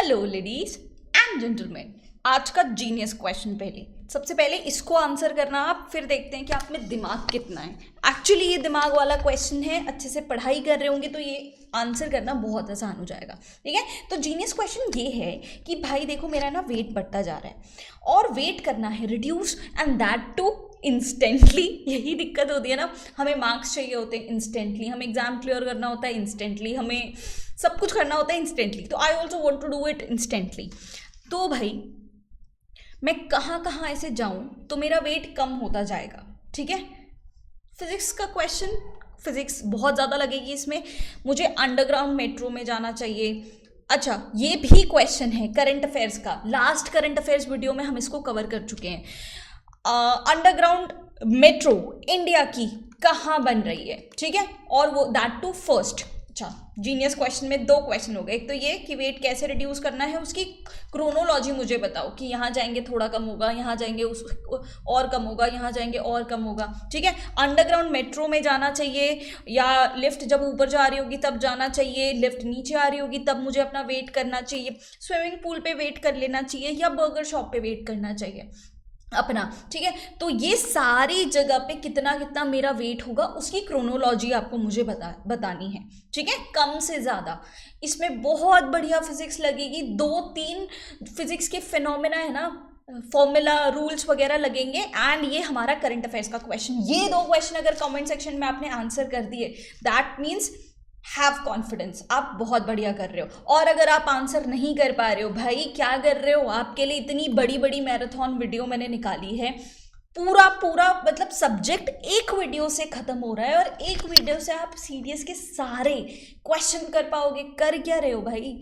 Hello ladies and gentleman, आज का genius question सबसे पहले इसको आंसर करना आप, फिर देखते हैं कि आप में दिमाग कितना है। एक्चुअली ये दिमाग वाला क्वेश्चन है, अच्छे से पढ़ाई कर रहे होंगे तो ये आंसर करना बहुत आसान हो जाएगा। ठीक है, तो जीनियस क्वेश्चन ये है कि भाई देखो मेरा ना वेट बढ़ता जा रहा है और वेट करना है reduce, and that to instantly. यही दिक्कत होती है ना, हमें मार्क्स चाहिए होते हैं इंस्टेंटली, हमें एग्जाम क्लियर करना होता है इंस्टेंटली, हमें सब कुछ करना होता है इंस्टेंटली। तो I also want to do it instantly. तो भाई मैं कहाँ कहाँ ऐसे जाऊँ तो मेरा वेट कम होता जाएगा। ठीक है, फिजिक्स का क्वेश्चन, फिजिक्स बहुत ज़्यादा लगेगी इसमें। मुझे अंडरग्राउंड मेट्रो में जाना चाहिए। अच्छा, ये भी क्वेश्चन है करंट अफेयर्स का, लास्ट करंट अफेयर्स वीडियो में हम इसको कवर कर चुके हैं। अंडरग्राउंड मेट्रो इंडिया की कहाँ बन रही है, ठीक है, और वो दैट टू फर्स्ट। अच्छा, जीनियस क्वेश्चन में दो क्वेश्चन हो गए। एक तो ये कि वेट कैसे रिड्यूस करना है, उसकी क्रोनोलॉजी मुझे बताओ कि यहाँ जाएंगे थोड़ा कम होगा, यहाँ जाएंगे उस और कम होगा, यहाँ जाएंगे और कम होगा। ठीक है, अंडरग्राउंड मेट्रो में जाना चाहिए या लिफ्ट जब ऊपर जा रही होगी तब जाना चाहिए, लिफ्ट नीचे आ रही होगी तब मुझे अपना वेट करना चाहिए, स्विमिंग पूल पे वेट कर लेना चाहिए या बर्गर शॉप पे वेट करना चाहिए अपना। ठीक है, तो ये सारी जगह पे कितना कितना मेरा वेट होगा उसकी क्रोनोलॉजी आपको मुझे बतानी है। ठीक है, कम से ज़्यादा। इसमें बहुत बढ़िया फिजिक्स लगेगी, 2-3 फिजिक्स के फिनोमेना है ना, फॉर्मूला रूल्स वगैरह लगेंगे, एंड ये हमारा करंट अफेयर्स का क्वेश्चन। ये दो क्वेश्चन अगर कमेंट सेक्शन में आपने आंसर कर दिए, दैट मीन्स हैव कॉन्फिडेंस, आप बहुत बढ़िया कर रहे हो। और अगर आप आंसर नहीं कर पा रहे हो, भाई क्या कर रहे हो, आपके लिए इतनी बड़ी बड़ी मैराथन वीडियो मैंने निकाली है, पूरा पूरा मतलब सब्जेक्ट एक वीडियो से खत्म हो रहा है और एक वीडियो से आप सीडीएस के सारे क्वेश्चन कर पाओगे। कर क्या रहे हो भाई,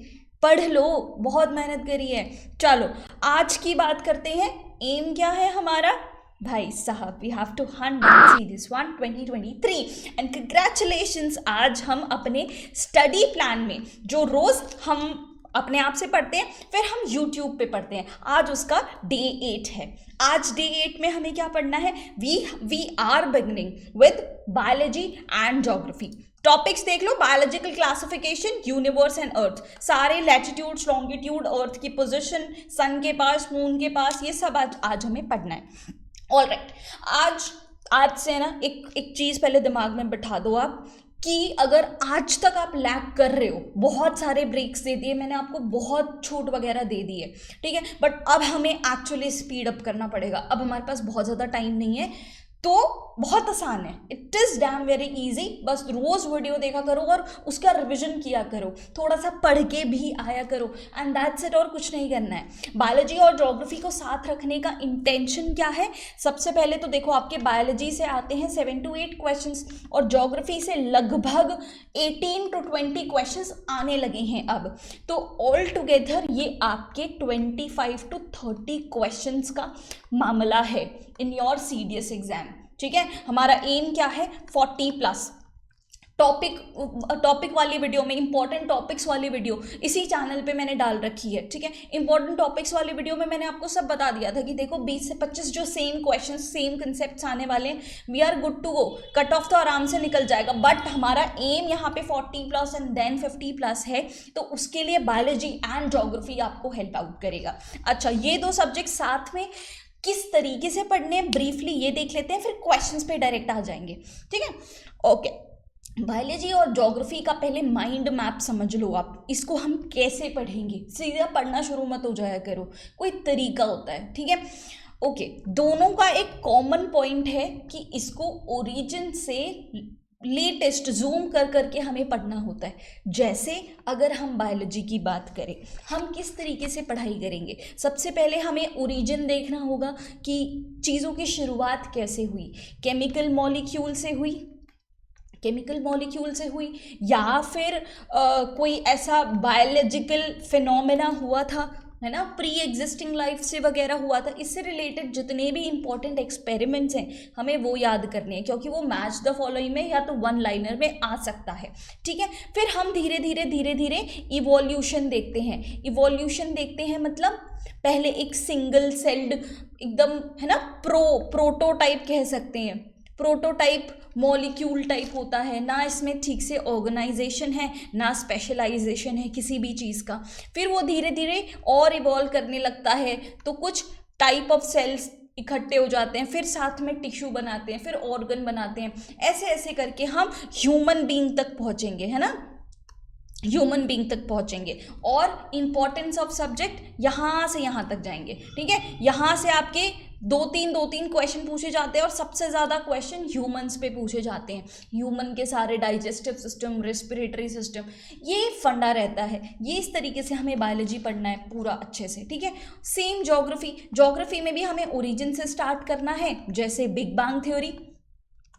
पढ़ लो, बहुत मेहनत करी है। चलो आज की बात करते हैं, एम क्या है हमारा भाई साहब, we have to 100 series 1 2023 and congratulations. आज हम अपने स्टडी प्लान में जो रोज हम अपने आप से पढ़ते हैं फिर हम यूट्यूब पे पढ़ते हैं, आज उसका डे 8 है। आज डे 8 में हमें क्या पढ़ना है, we are beginning with biology and geography. Topics देख लो, biological classification, universe and earth, सारे लैटिट्यूड लॉन्गिट्यूड, अर्थ की पोजिशन, सन के पास मून के पास, ये सब आज हमें पढ़ना है। ऑल राइट, आज से ना एक चीज़ पहले दिमाग में बिठा दो आप कि अगर आज तक आप लैग कर रहे हो, बहुत सारे ब्रेक्स दे दिए मैंने आपको, बहुत छूट वगैरह दे दी है, ठीक है, बट अब हमें एक्चुअली स्पीड अप करना पड़ेगा। अब हमारे पास बहुत ज़्यादा टाइम नहीं है, तो बहुत आसान है, it is dam very easy. बस रोज़ वीडियो देखा करो और उसका रिविजन किया करो, थोड़ा सा पढ़ के भी आया करो, एंड दैट्स इट, और कुछ नहीं करना है। बायोलॉजी और ज्योग्राफी को साथ रखने का इंटेंशन क्या है, सबसे पहले तो देखो आपके बायोलॉजी से आते हैं 7 to 8 क्वेश्चंस और ज्योग्राफी से लगभग 18 to 20 क्वेश्चंस आने लगे हैं अब। तो ऑल टुगेदर ये आपके 25 to 30 क्वेश्चंस का मामला है इन योर सीडीएस एग्जाम। ठीक है, हमारा एम क्या है, 40+ टॉपिक वाली वीडियो में, इंपॉर्टेंट टॉपिक्स वाली वीडियो इसी चैनल पे मैंने डाल रखी है। ठीक है, इंपॉर्टेंट टॉपिक्स वाली वीडियो में मैंने आपको सब बता दिया था कि देखो 20 से 25 जो सेम क्वेश्चन सेम कंसेप्ट आने वाले हैं, we are good to go, cut off तो आराम से निकल जाएगा। बट हमारा एम यहाँ पे 40+ एंड देन 50+ है, तो उसके लिए बायोलॉजी एंड ज्योग्राफी आपको हेल्प आउट करेगा। अच्छा, ये दो सब्जेक्ट साथ में किस तरीके से पढ़ने हैं ब्रीफली ये देख लेते हैं, फिर क्वेश्चंस पे डायरेक्ट आ जाएंगे। ठीक है, ओके, बायोलॉजी और ज्योग्राफी का पहले माइंड मैप समझ लो आप, इसको हम कैसे पढ़ेंगे। सीधा पढ़ना शुरू मत हो जाया करो, कोई तरीका होता है। ठीक है, ओके, दोनों का एक कॉमन पॉइंट है कि इसको ओरिजिन से लेटेस्ट जूम कर करके हमें पढ़ना होता है। जैसे अगर हम बायोलॉजी की बात करें, हम किस तरीके से पढ़ाई करेंगे, सबसे पहले हमें ओरिजिन देखना होगा कि चीज़ों की शुरुआत कैसे हुई, केमिकल मॉलिक्यूल से हुई या फिर कोई ऐसा बायोलॉजिकल फिनोमेना हुआ था, है ना, प्री एग्जिस्टिंग लाइफ से वगैरह हुआ था। इससे रिलेटेड जितने भी इंपॉर्टेंट एक्सपेरिमेंट्स हैं हमें वो याद करने हैं, क्योंकि वो मैच द फॉलोइंग में या तो वन लाइनर में आ सकता है। ठीक है, फिर हम धीरे धीरे इवोल्यूशन देखते हैं, मतलब पहले एक सिंगल सेल्ड एकदम, है ना, प्रोटोटाइप कह सकते हैं, प्रोटोटाइप मॉलिक्यूल टाइप होता है, ना इसमें ठीक से ऑर्गेनाइजेशन है, ना स्पेशलाइजेशन है किसी भी चीज़ का। फिर वो धीरे धीरे और इवॉल्व करने लगता है, तो कुछ टाइप ऑफ सेल्स इकट्ठे हो जाते हैं, फिर साथ में टिश्यू बनाते हैं, फिर ऑर्गन बनाते हैं, ऐसे ऐसे करके हम ह्यूमन बीइंग तक पहुंचेंगे, है ना, ह्यूमन बीइंग तक पहुंचेंगे। और इंपॉर्टेंस ऑफ सब्जेक्ट यहाँ से यहाँ तक जाएंगे, ठीक है। यहाँ से आपके दो तीन क्वेश्चन पूछे जाते हैं, और सबसे ज़्यादा क्वेश्चन ह्यूमंस पे पूछे जाते हैं। ह्यूमन के सारे डाइजेस्टिव सिस्टम, रेस्पिरेटरी सिस्टम, ये फंडा रहता है। ये इस तरीके से हमें बायोलॉजी पढ़ना है पूरा अच्छे से, ठीक है। सेम ज्योग्राफी में भी हमें ओरिजिन से स्टार्ट करना है, जैसे बिग बैंग थ्योरी,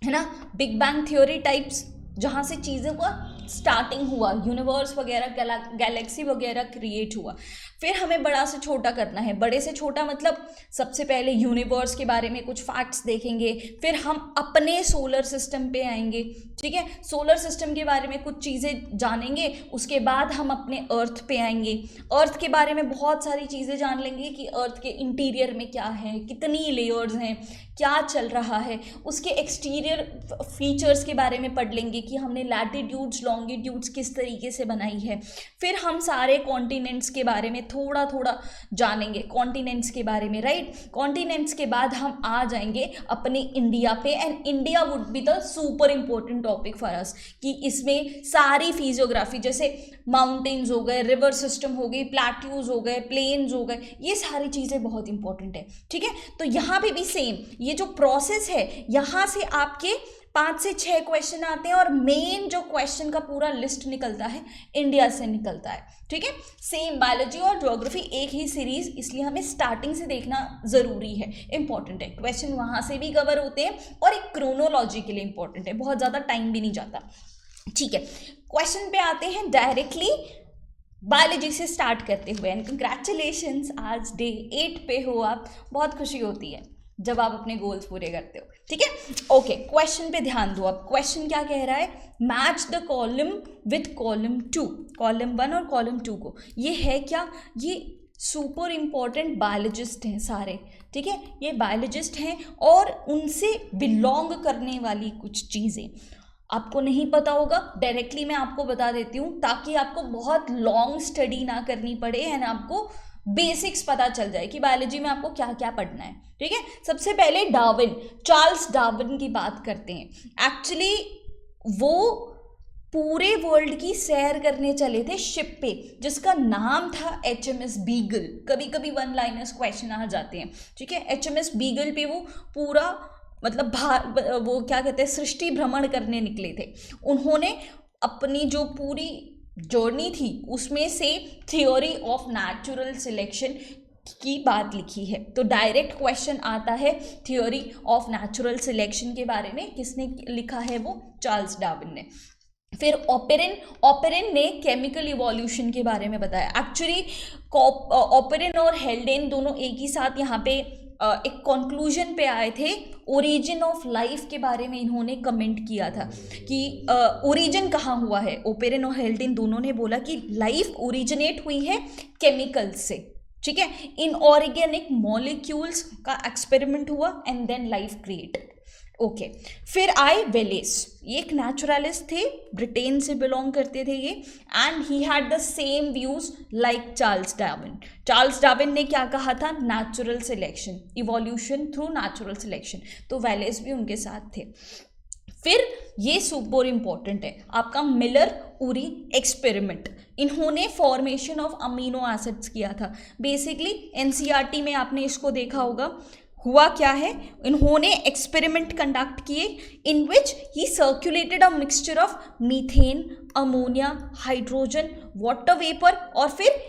है ना, बिग बैंग थ्योरी टाइप्स, जहाँ से चीज़ों का स्टार्टिंग हुआ, यूनिवर्स वगैरह, गैलेक्सी वगैरह क्रिएट हुआ। फिर हमें बड़ा से छोटा करना है। बड़े से छोटा मतलब सबसे पहले यूनिवर्स के बारे में कुछ फैक्ट्स देखेंगे, फिर हम अपने सोलर सिस्टम पे आएंगे, ठीक है। सोलर सिस्टम के बारे में कुछ चीज़ें जानेंगे, उसके बाद हम अपने अर्थ पे आएंगे। अर्थ के बारे में बहुत सारी चीज़ें जान लेंगे कि अर्थ के इंटीरियर में क्या है, कितनी लेयर्स हैं, क्या चल रहा है, उसके एक्सटीरियर फीचर्स के बारे में पढ़ लेंगे कि हमने लैटिट्यूड्स लॉन्गिट्यूड्स किस तरीके से बनाई है। फिर हम सारे कॉन्टिनेंट्स के बारे में थोड़ा थोड़ा जानेंगे, कॉन्टिनेंट्स के बारे में, राइट। कॉन्टिनेंट्स के बाद हम आ जाएंगे अपने इंडिया पे, and India would be the super important topic for us, कि इसमें सारी फिजियोग्राफी, जैसे माउंटेन्स हो गए, रिवर सिस्टम हो गई, प्लेट्यूज हो गए, प्लेन्स हो गए, ये सारी चीज़ें बहुत इंपॉर्टेंट है, ठीक है। तो यहाँ पे भी सेम ये जो प्रोसेस है, यहाँ से आपके 5 से 6 क्वेश्चन आते हैं, और मेन जो क्वेश्चन का पूरा लिस्ट निकलता है इंडिया से निकलता है, ठीक है। सेम बायोलॉजी और ज्योग्राफी एक ही सीरीज, इसलिए हमें स्टार्टिंग से देखना ज़रूरी है, इंपॉर्टेंट है। क्वेश्चन वहाँ से भी कवर होते हैं, और एक क्रोनोलॉजी के लिए इंपॉर्टेंट है, बहुत ज़्यादा टाइम भी नहीं जाता, ठीक है। क्वेश्चन पे आते हैं डायरेक्टली, बायोलॉजी से स्टार्ट करते हुए। एंड कंग्रेचुलेशंस, आज डे 8 पे हो आप, बहुत खुशी होती है जब आप अपने गोल्स पूरे करते हो, ठीक है। ओके, क्वेश्चन पे ध्यान दो। अब क्वेश्चन क्या कह रहा है, match the column with column 2, column 1 और कॉलम 2 को। ये है क्या, ये सुपर इम्पॉर्टेंट बायोलॉजिस्ट हैं सारे, ठीक है। ये बायोलॉजिस्ट हैं, और उनसे बिलोंग करने वाली कुछ चीज़ें आपको नहीं पता होगा, डायरेक्टली मैं आपको बता देती हूँ, ताकि आपको बहुत लॉन्ग स्टडी ना करनी पड़े, एंड आपको बेसिक्स पता चल जाए कि बायोलॉजी में आपको क्या क्या पढ़ना है, ठीक है। सबसे पहले डार्विन, चार्ल्स डार्विन की बात करते हैं। एक्चुअली वो पूरे वर्ल्ड की सैर करने चले थे शिप पे, जिसका नाम था HMS बीगल। कभी कभी वन लाइनर्स क्वेश्चन आ जाते हैं, ठीक है। HMS बीगल पे वो पूरा मतलब वो क्या कहते हैं, सृष्टि भ्रमण करने निकले थे। उन्होंने अपनी जो पूरी जर्नी थी उसमें से थ्योरी ऑफ नेचुरल सिलेक्शन की बात लिखी है। तो डायरेक्ट क्वेश्चन आता है थ्योरी ऑफ नेचुरल सिलेक्शन के बारे में, किसने लिखा है, वो चार्ल्स डार्विन ने। फिर ऑपेरिन ने केमिकल इवोल्यूशन के बारे में बताया। एक्चुअली ऑपेरिन और हेल्डेन दोनों एक ही साथ यहाँ पे एक कंक्लूजन पे आए थे। ओरिजिन ऑफ लाइफ के बारे में इन्होंने कमेंट किया था कि ओरिजिन कहाँ हुआ है। ओपेरिन और हेल्डेन दोनों ने बोला कि लाइफ ओरिजिनेट हुई है केमिकल्स से, ठीक है। इनऑर्गेनिक मॉलिक्यूल्स का एक्सपेरिमेंट हुआ and then life created. Okay, फिर आए वेलेस, ये एक नेचुरलिस्ट थे, ब्रिटेन से बिलोंग करते थे ये, and he had the same views like Charles Darwin. Charles Darwin ने क्या कहा था, natural selection, evolution through natural selection, तो वेलेस भी उनके साथ थे। फिर ये सुपर इंपॉर्टेंट है आपका मिलर उरी एक्सपेरिमेंट। इन्होंने फॉर्मेशन ऑफ अमीनो एसिड्स किया था। बेसिकली एनसीईआरटी में आपने इसको देखा होगा। हुआ क्या है, इन्होंने एक्सपेरिमेंट कंडक्ट किए in which he circulated a mixture of methane, ammonia, hydrogen, water vapour, और फिर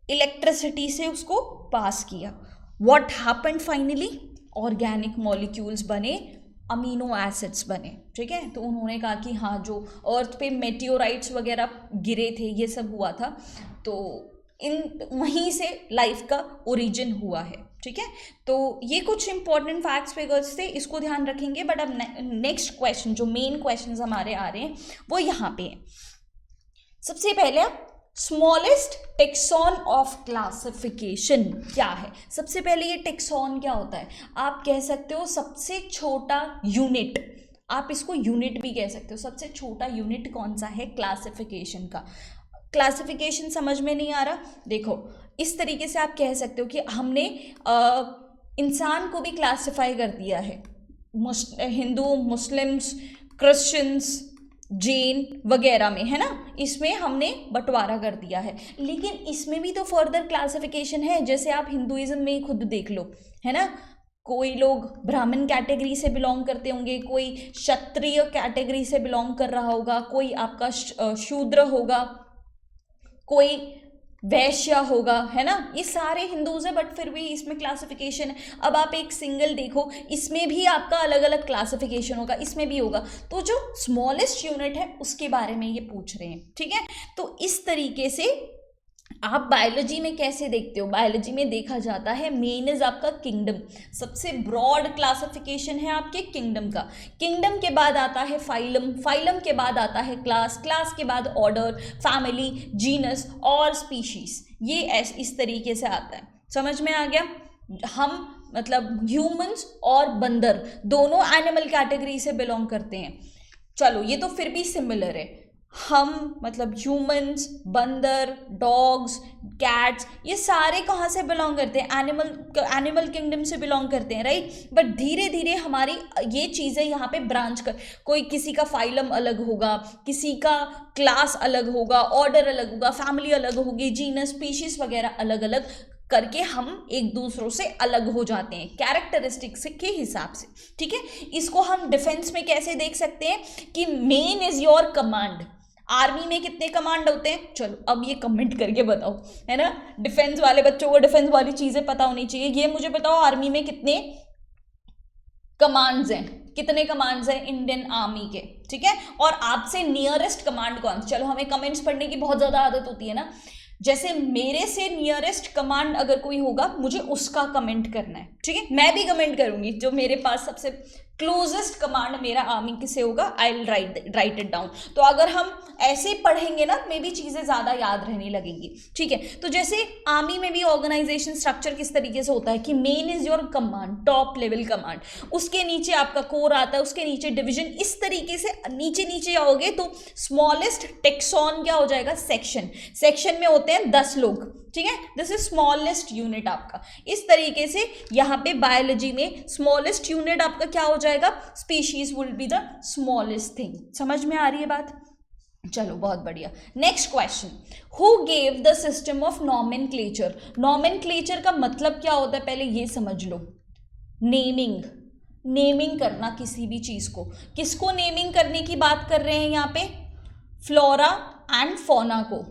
इलेक्ट्रिसिटी से उसको पास किया। What happened finally, organic molecules बने, अमीनो एसिड्स बने, ठीक है। तो उन्होंने कहा कि हाँ, जो अर्थ पे मेटियोराइट्स वगैरह गिरे थे, ये सब हुआ था, तो वहीं से लाइफ का ओरिजिन हुआ है, ठीक है। तो ये कुछ इंपॉर्टेंट फैक्ट्स फिगर्स थे, इसको ध्यान रखेंगे। बट अब नेक्स्ट क्वेश्चन, जो मेन क्वेश्चंस हमारे आ रहे हैं वो यहाँ पे है। सबसे पहले स्मॉलेस्ट टेक्सॉन ऑफ क्लासिफिकेशन क्या है? सबसे पहले ये टेक्सॉन क्या होता है? आप कह सकते हो सबसे छोटा यूनिट, आप इसको यूनिट भी कह सकते हो। सबसे छोटा यूनिट कौन सा है क्लासिफिकेशन का? क्लासिफिकेशन समझ में नहीं आ रहा? देखो, इस तरीके से आप कह सकते हो कि हमने इंसान को भी क्लासिफाई कर दिया है, हिंदू, मुस्लिम्स, क्रिश्चियंस, जैन वगैरह में, है ना, इसमें हमने बंटवारा कर दिया है। लेकिन इसमें भी तो फर्दर क्लासिफिकेशन है। जैसे आप हिंदुइज्म में ही खुद देख लो, है ना, कोई लोग ब्राह्मण कैटेगरी से बिलोंग करते होंगे, कोई क्षत्रिय कैटेगरी से बिलोंग कर रहा होगा, कोई आपका शूद्र होगा, कोई वैश्य होगा, है ना। ये सारे हिंदूज हैं, बट फिर भी इसमें क्लासिफिकेशन है। अब आप एक सिंगल देखो, इसमें भी आपका अलग अलग क्लासिफिकेशन होगा, इसमें भी होगा। तो जो स्मॉलेस्ट यूनिट है उसके बारे में ये पूछ रहे हैं, ठीक है। तो इस तरीके से आप बायोलॉजी में कैसे देखते हो? बायोलॉजी में देखा जाता है मेन इज आपका किंगडम, सबसे ब्रॉड क्लासिफिकेशन है आपके किंगडम का। किंगडम के बाद आता है फाइलम, फाइलम के बाद आता है क्लास, क्लास के बाद ऑर्डर, फैमिली, जीनस और स्पीशीज। ये इस तरीके से आता है, समझ में आ गया? हम मतलब ह्यूमंस और बंदर दोनों एनिमल कैटेगरी से बिलोंग करते हैं। चलो, ये तो फिर भी सिमिलर है। हम मतलब ह्यूमंस, बंदर, डॉग्स, कैट्स, ये सारे कहाँ से बिलोंग करते हैं? एनिमल किंगडम से बिलोंग करते हैं, राइट। बट धीरे धीरे हमारी ये चीज़ें यहाँ पे ब्रांच कर, कोई किसी का फाइलम अलग होगा, किसी का क्लास अलग होगा, ऑर्डर अलग होगा, फैमिली अलग होगी, जीनस, स्पीशीज वगैरह अलग अलग करके हम एक दूसरों से अलग हो जाते हैं कैरेक्टरिस्टिक्स के हिसाब से, ठीक है। इसको हम डिफेंस में कैसे देख सकते हैं कि main is your command. Army में कितने कमांड होते हैं? चलो अब ये कमेंट करके बताओ, है ना। डिफेंस वाले बच्चों को डिफेंस वाली चीजें पता होनी चाहिए। ये मुझे बताओ, आर्मी में कितने कमांड्स हैं? कितने कमांड्स हैं इंडियन आर्मी के, ठीक है। और आपसे नियरेस्ट कमांड कौन? चलो, हमें कमेंट्स पढ़ने की बहुत ज्यादा आदत होती है ना। जैसे मेरे से नियरेस्ट कमांड अगर कोई होगा, मुझे उसका कमेंट करना है, ठीक है। मैं भी कमेंट करूंगी जो मेरे पास सबसे क्लोजेस्ट कमांड मेरा आर्मी किसे होगा, I will write it down. तो अगर हम ऐसे पढ़ेंगे ना, मे भी चीज़ें ज़्यादा याद रहने लगेंगी, ठीक है। तो जैसे आर्मी में भी ऑर्गेनाइजेशन स्ट्रक्चर किस तरीके से होता है कि main is your command, top level command, उसके नीचे आपका कोर आता है, उसके नीचे डिवीजन, इस तरीके से नीचे नीचे आओगे तो स्मॉलेस्ट टेक्सॉन क्या हो जाएगा, सेक्शन। सेक्शन में होते हैं 10 लोग, ठीक है। दिस इज स्मॉलेस्ट यूनिट आपका। इस तरीके से यहाँ पे बायोलॉजी में स्मॉलेस्ट यूनिट आपका क्या हो जाएगा, species will be the smallest thing. समझ में आ रही है बात? चलो, बहुत बढ़िया। Next question, who gave the system of nomenclature? Nomenclature का मतलब क्या होता है, पहले ये समझ लो। नेमिंग, नेमिंग करना किसी भी चीज को। किसको नेमिंग करने की बात कर रहे हैं यहाँ पे? फ्लोरा एंड फौना को।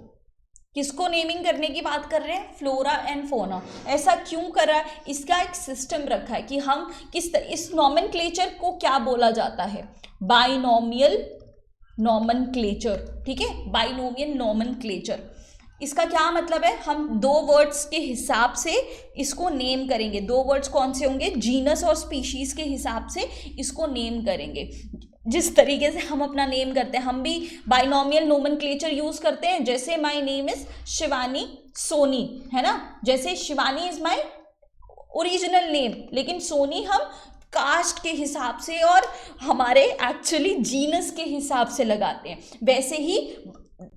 किसको नेमिंग करने की बात कर रहे हैं? Flora and fauna. ऐसा क्यों करा है? इसका एक सिस्टम रखा है कि हम किस तरह, इस नॉमेनक्लेचर को क्या बोला जाता है, बाइनोमियल नॉमेनक्लेचर, ठीक है। बाइनोमियल नॉमेनक्लेचर, इसका क्या मतलब है? हम 2 वर्ड्स के हिसाब से इसको नेम करेंगे। 2 वर्ड्स कौन से होंगे? जीनस और स्पीशीज के हिसाब से इसको नेम करेंगे। जिस तरीके से हम अपना नेम करते हैं, हम भी बाइनोमियल नोमेनक्लेचर यूज करते हैं। जैसे my name is Shivani Soni, है ना। जैसे Shivani is my original name, लेकिन सोनी हम कास्ट के हिसाब से और हमारे एक्चुअली जीनस के हिसाब से लगाते हैं। वैसे ही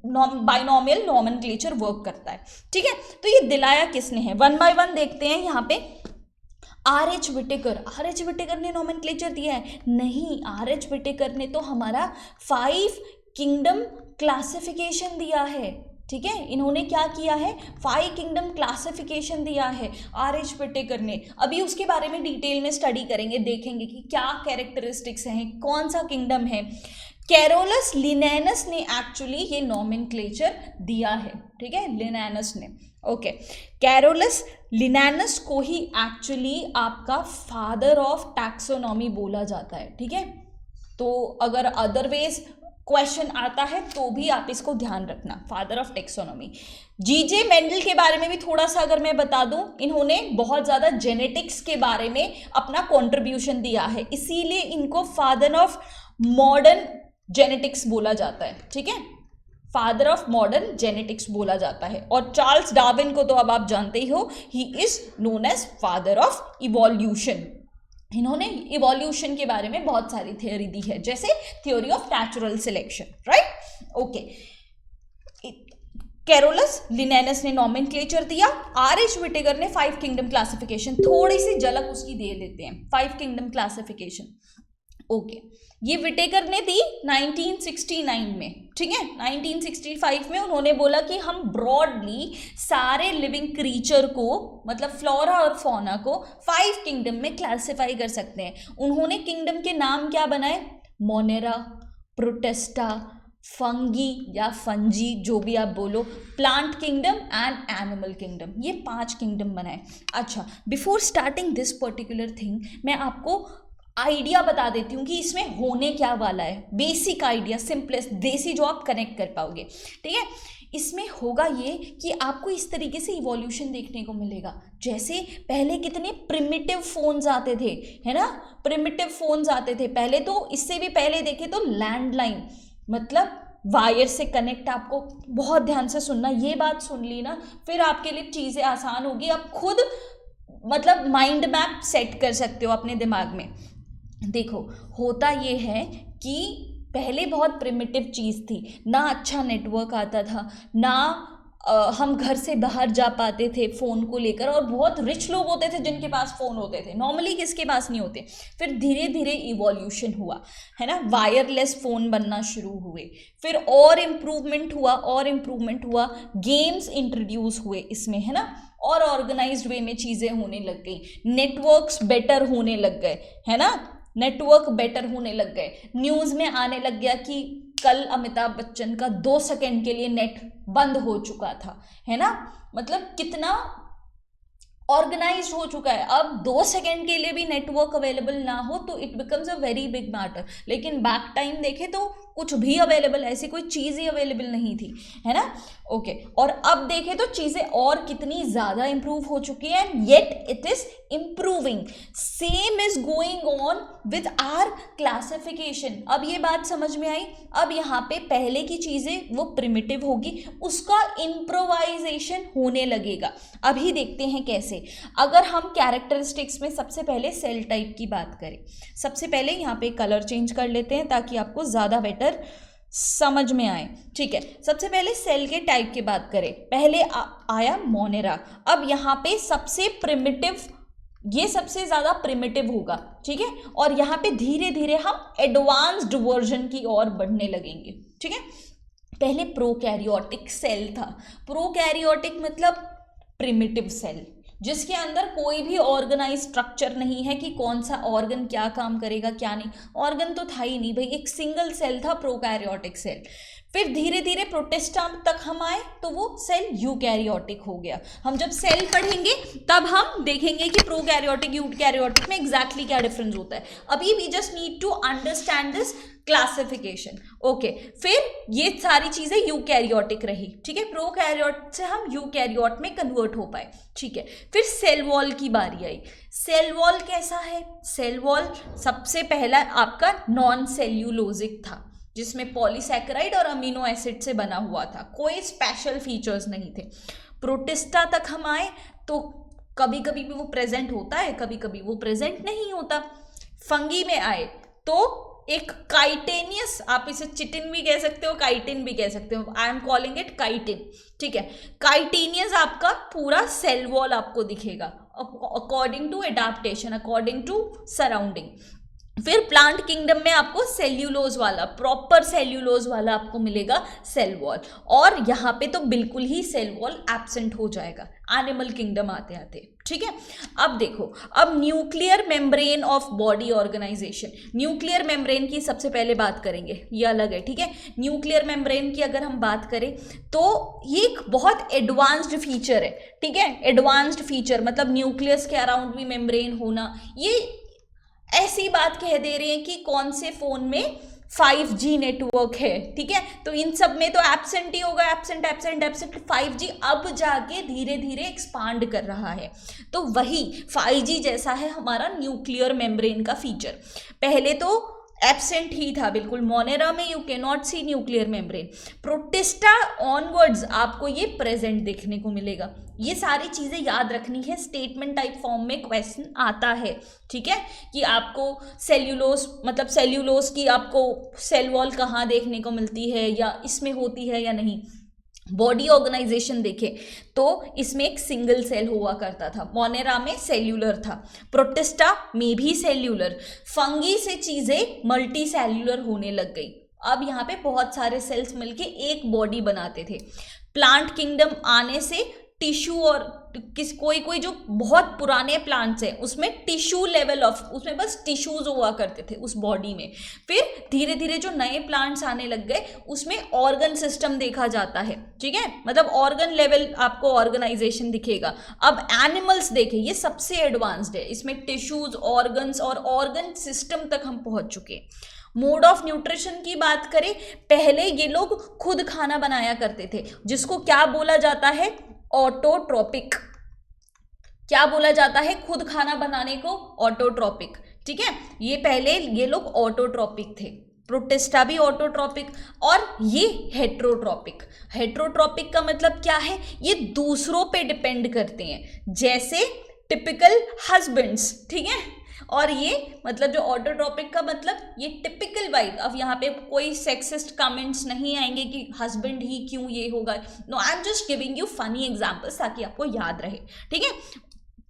बाइनोमियल नोमेनक्लेचर वर्क करता है, ठीक है। तो ये दिलाया किसने है? 1 बाय 1 देखते हैं। यहाँ पे R.H. Whittaker, R.H. विटेकर ने नोमेनक्लेचर दिया है? नहीं, R.H. विटेकर ने तो हमारा 5 किंगडम क्लासिफिकेशन दिया है, ठीक है। इन्होंने क्या किया है? 5 किंगडम क्लासिफिकेशन दिया है R.H. विटेकर ने। अभी उसके बारे में डिटेल में स्टडी करेंगे, देखेंगे कि क्या कैरेक्टरिस्टिक्स हैं, कौन सा किंगडम है। कैरोलस लिनैनस ने एक्चुअली ये नोमेनक्लेचर दिया है, ठीक है, लिनैनस ने। ओके, कैरोलस लिनैनस को ही एक्चुअली आपका फादर ऑफ टैक्सोनॉमी बोला जाता है, ठीक है। तो अगर अदरवाइज क्वेश्चन आता है तो भी आप इसको ध्यान रखना, फादर ऑफ टैक्सोनॉमी। जीजे मेंडल के बारे में भी थोड़ा सा अगर मैं बता दूं, इन्होंने बहुत ज़्यादा जेनेटिक्स के बारे में अपना कॉन्ट्रीब्यूशन दिया है, इसीलिए इनको फादर ऑफ मॉडर्न जेनेटिक्स बोला जाता है, ठीक है। फादर ऑफ मॉडर्न जेनेटिक्स बोला जाता है। और चार्ल्स डार्विन को तो अब आप जानते ही हो, he is known as father of evolution. इन्होंने इवोल्यूशन के बारे में बहुत सारी थ्योरी दी है, जैसे theory of natural selection, right. Okay, Carolus Linnaeus ने नॉमेनक्लेचर दिया, आर.एच. व्हिटेकर ने 5 किंगडम क्लासिफिकेशन, थोड़ी सी झलक उसकी दे देते हैं, 5 किंगडम क्लासिफिकेशन। ओके, ये व्हिटेकर ने दी 1969 में, ठीक है। 1965 में उन्होंने बोला कि हम ब्रॉडली सारे लिविंग क्रीचर को, मतलब फ्लोरा और फौना को 5 किंगडम में क्लासिफाई कर सकते हैं। उन्होंने किंगडम के नाम क्या बनाए? मोनेरा, प्रोटेस्टा, फंगी या फंजी, जो भी आप बोलो, plant kingdom and animal kingdom, ये 5 किंगडम बनाए। अच्छा, before starting this particular thing, मैं आपको आइडिया बता देती हूँ कि इसमें होने क्या वाला है। बेसिक आइडिया, सिंपलेस्ट, देसी, जो आप कनेक्ट कर पाओगे, ठीक है। इसमें होगा ये कि आपको इस तरीके से इवोल्यूशन देखने को मिलेगा। जैसे पहले कितने प्रिमिटिव फोन्स आते थे, है ना, प्रिमिटिव फोन्स आते थे पहले। तो इससे भी पहले देखे तो लैंडलाइन, मतलब वायर से कनेक्ट, आपको बहुत ध्यान से सुनना, ये बात सुन ली ना, फिर आपके लिए चीज़ें आसान होगी। आप खुद मतलब माइंड मैप सेट कर सकते हो अपने दिमाग में। देखो, होता ये है कि पहले बहुत प्रिमिटिव चीज़ थी, ना अच्छा नेटवर्क आता था, ना हम घर से बाहर जा पाते थे फ़ोन को लेकर, और बहुत रिच लोग होते थे जिनके पास फ़ोन होते थे, नॉर्मली किसके पास नहीं होते। फिर धीरे धीरे इवोल्यूशन हुआ, है ना, वायरलेस फ़ोन बनना शुरू हुए, फिर और इम्प्रूवमेंट हुआ, गेम्स इंट्रोड्यूस हुए इसमें, है ना, और ऑर्गेनाइज्ड वे में चीज़ें होने लग गई, नेटवर्क्स बेटर होने लग गए, है ना, नेटवर्क बेटर होने लग गए। न्यूज़ में आने लग गया कि कल अमिताभ बच्चन का 2 सेकंड के लिए नेट बंद हो चुका था, है ना, मतलब कितना ऑर्गेनाइज हो चुका है। अब 2 सेकंड के लिए भी नेटवर्क अवेलेबल ना हो तो it becomes a very big matter. लेकिन बैक टाइम देखें तो कुछ भी अवेलेबल, ऐसी कोई चीज़ ही अवेलेबल नहीं थी, है ना। ओके, और अब देखें तो चीज़ें और कितनी ज़्यादा इंप्रूव हो चुकी है, yet it is improving. Same is going on with our classification. अब ये बात समझ में आई। अब यहाँ पे पहले की चीज़ें वो प्रिमिटिव होगी, उसका इम्प्रोवाइजेशन होने लगेगा। अभी देखते हैं कैसे। अगर हम कैरेक्टरिस्टिक्स में सबसे पहले सेल टाइप की बात करें, सबसे पहले यहाँ पे कलर चेंज कर लेते हैं ताकि आपको ज़्यादा बेटर समझ में आए, ठीक है। सबसे पहले सेल के टाइप की बात करें, पहले आया मोनेरा। अब यहाँ पे सबसे प्रिमिटिव, ये सबसे ज़्यादा प्रिमिटिव होगा, ठीक है, और यहाँ पे धीरे धीरे हम एडवांस्ड वर्जन की ओर बढ़ने लगेंगे, ठीक है। पहले प्रोकैरियोटिक सेल था। प्रोकैरियोटिक मतलब प्रिमिटिव सेल, जिसके अंदर कोई भी ऑर्गेनाइज स्ट्रक्चर नहीं है कि कौन सा ऑर्गन क्या काम करेगा क्या नहीं, ऑर्गन तो था ही नहीं भाई, एक सिंगल सेल था प्रोकैरियोटिक सेल। फिर धीरे धीरे प्रोटिस्टा तक हम आए तो वो सेल यूकैरियोटिक हो गया। हम जब सेल पढ़ेंगे तब हम देखेंगे कि प्रोकैरियोटिक यूकैरियोटिक में एग्जैक्टली क्या डिफरेंस होता है। अभी we just need to understand this classification. Okay, फिर ये सारी चीजें यूकैरियोटिक रही, ठीक है, प्रोकैरियोट से हम यूकैरियोट में कन्वर्ट हो पाए, ठीक है। फिर सेल वॉल की बारी आई। सेल वॉल कैसा है? सेल वॉल सबसे पहला आपका नॉन सेल्यूलोजिक था, जिसमें पॉलीसैकेराइड और अमीनो एसिड से बना हुआ था, कोई स्पेशल फीचर्स नहीं थे। प्रोटिस्टा तक हम आए तो कभी कभी भी वो प्रेजेंट होता है, कभी कभी वो प्रेजेंट नहीं होता। फंगी में आए तो एक काइटेनियस, आप इसे चिटिन भी कह सकते हो, काइटिन भी कह सकते हो, I am calling it chitin, ठीक है। काइटेनियस आपका पूरा सेल वॉल आपको दिखेगा according to adaptation, according to surrounding. फिर प्लांट किंगडम में आपको सेल्यूलोज वाला, प्रॉपर सेल्यूलोज वाला आपको मिलेगा सेल वॉल, और यहाँ पे तो बिल्कुल ही सेल वॉल एब्सेंट हो जाएगा एनिमल किंगडम आते आते, ठीक है। अब देखो, अब nuclear membrane of body organisation. Nuclear membrane की सबसे पहले बात करेंगे, ये अलग है, ठीक है। न्यूक्लियर मेम्ब्रेन की अगर हम बात करें तो ये एक बहुत एडवांस्ड फीचर है, ठीक है। एडवांस्ड फीचर मतलब न्यूक्लियस के अराउंड भी मेम्ब्रेन होना, ये ऐसी बात कह दे रहे हैं कि कौन से फोन में 5G नेटवर्क है, ठीक है, तो इन सब में तो एब्सेंट ही होगा, एब्सेंट। 5G अब जाके धीरे धीरे एक्सपांड कर रहा है, तो वही 5G जैसा है हमारा न्यूक्लियर मेम्ब्रेन का फीचर। पहले तो एब्सेंट ही था बिल्कुल। मोनेरा में you can not see nuclear membrane. Protista onwards आपको ये प्रेजेंट देखने को मिलेगा। ये सारी चीजें याद रखनी है, स्टेटमेंट टाइप फॉर्म में क्वेश्चन आता है, ठीक है, कि आपको सेल्यूलोस मतलब सेल्यूलोस की आपको सेल वॉल कहाँ देखने को मिलती है, या इसमें होती है या नहीं। बॉडी ऑर्गेनाइजेशन देखें तो इसमें एक सिंगल सेल हुआ करता था, मोनेरा में सेल्यूलर था, प्रोटिस्टा में भी सेल्यूलर। फंगी से चीजें मल्टी सेल्यूलर होने लग गई। अब यहाँ पे बहुत सारे सेल्स मिलके एक बॉडी बनाते थे। प्लांट किंगडम आने से टिश्यू और कोई जो बहुत पुराने प्लांट्स हैं उसमें टिश्यू लेवल ऑफ, उसमें बस टिश्यूज हुआ करते थे उस बॉडी में। फिर धीरे धीरे जो नए प्लांट्स आने लग गए उसमें ऑर्गन सिस्टम देखा जाता है, ठीक है, मतलब ऑर्गन लेवल आपको ऑर्गेनाइजेशन दिखेगा। अब एनिमल्स देखें, ये सबसे एडवांस्ड है, इसमें टिश्यूज, ऑर्गन्स और ऑर्गन सिस्टम तक हम पहुंच चुके। मोड ऑफ न्यूट्रिशन की बात करें, पहले ये लोग खुद खाना बनाया करते थे, जिसको क्या बोला जाता है, ऑटोट्रोपिक। क्या बोला जाता है खुद खाना बनाने को, ऑटोट्रोपिक, ठीक है। ये पहले ये लोग ऑटोट्रोपिक थे। प्रोटिस्टा भी ऑटोट्रोपिक, और ये हेट्रोट्रोपिक। हेट्रोट्रोपिक का मतलब क्या है, ये दूसरों पे डिपेंड करते हैं, जैसे टिपिकल हस्बैंड्स, ठीक है। और ये मतलब जो ऑटोट्रोपिक का मतलब ये टिपिकल वाइफ। अब यहाँ पे कोई सेक्सिस्ट कमेंट्स नहीं आएंगे कि हस्बैंड ही क्यों ये होगा, no, I am just giving you funny examples ताकि आपको याद रहे, ठीक है।